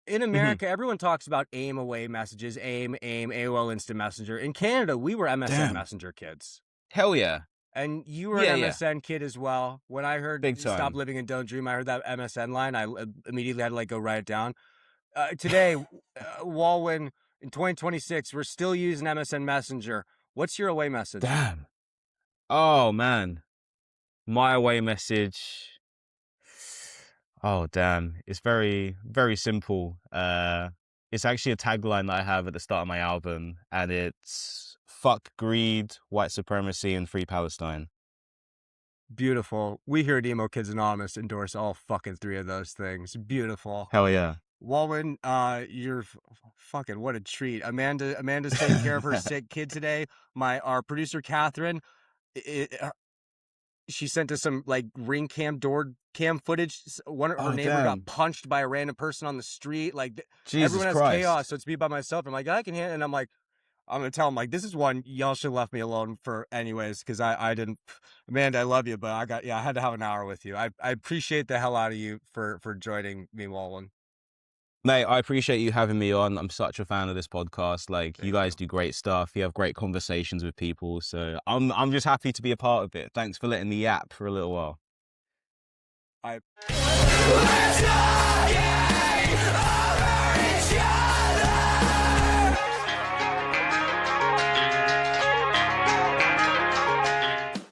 Speaker 1: In America, everyone talks about AIM away messages, AIM, AOL Instant Messenger. In Canada, we were MSN
Speaker 3: Damn.
Speaker 1: Messenger kids.
Speaker 3: Hell yeah.
Speaker 1: And you were
Speaker 3: Yeah,
Speaker 1: an
Speaker 3: yeah.
Speaker 1: MSN kid as well. When I heard
Speaker 3: Big
Speaker 1: Stop
Speaker 3: time.
Speaker 1: Living and Don't Dream, I heard that MSN line. I immediately had to like go write it down. Today, Walwin, in 2026, we're still using MSN Messenger. What's your away message?
Speaker 3: Damn. Oh, man. My away message. Oh, damn. It's very, very simple. It's actually a tagline that I have at the start of my album, and it's fuck greed, white supremacy, and free Palestine.
Speaker 1: Beautiful. We here at Emo Kids Anonymous endorse all fucking three of those things. Beautiful.
Speaker 3: Hell yeah.
Speaker 1: Walwin, you're fucking, what a treat. Amanda's taking care of her sick kid today. Our producer Catherine, she sent us some like ring cam door cam footage. Her neighbor
Speaker 3: damn.
Speaker 1: got punched by a random person on the street. Like
Speaker 3: Jesus
Speaker 1: everyone has
Speaker 3: Christ.
Speaker 1: chaos, so it's me by myself. I'm like, I can handle, and I'm like, I'm gonna tell him like this is one y'all should have left me alone for anyways, because I didn't. Amanda, I love you, but I had to have an hour with you. I appreciate the hell out of you for joining me, Walwin.
Speaker 3: Mate, I appreciate you having me on. I'm such a fan of this podcast. Like, you guys do great stuff. You have great conversations with people. So I'm just happy to be a part of it. Thanks for letting me yap for a little while.
Speaker 2: We're dying over each other.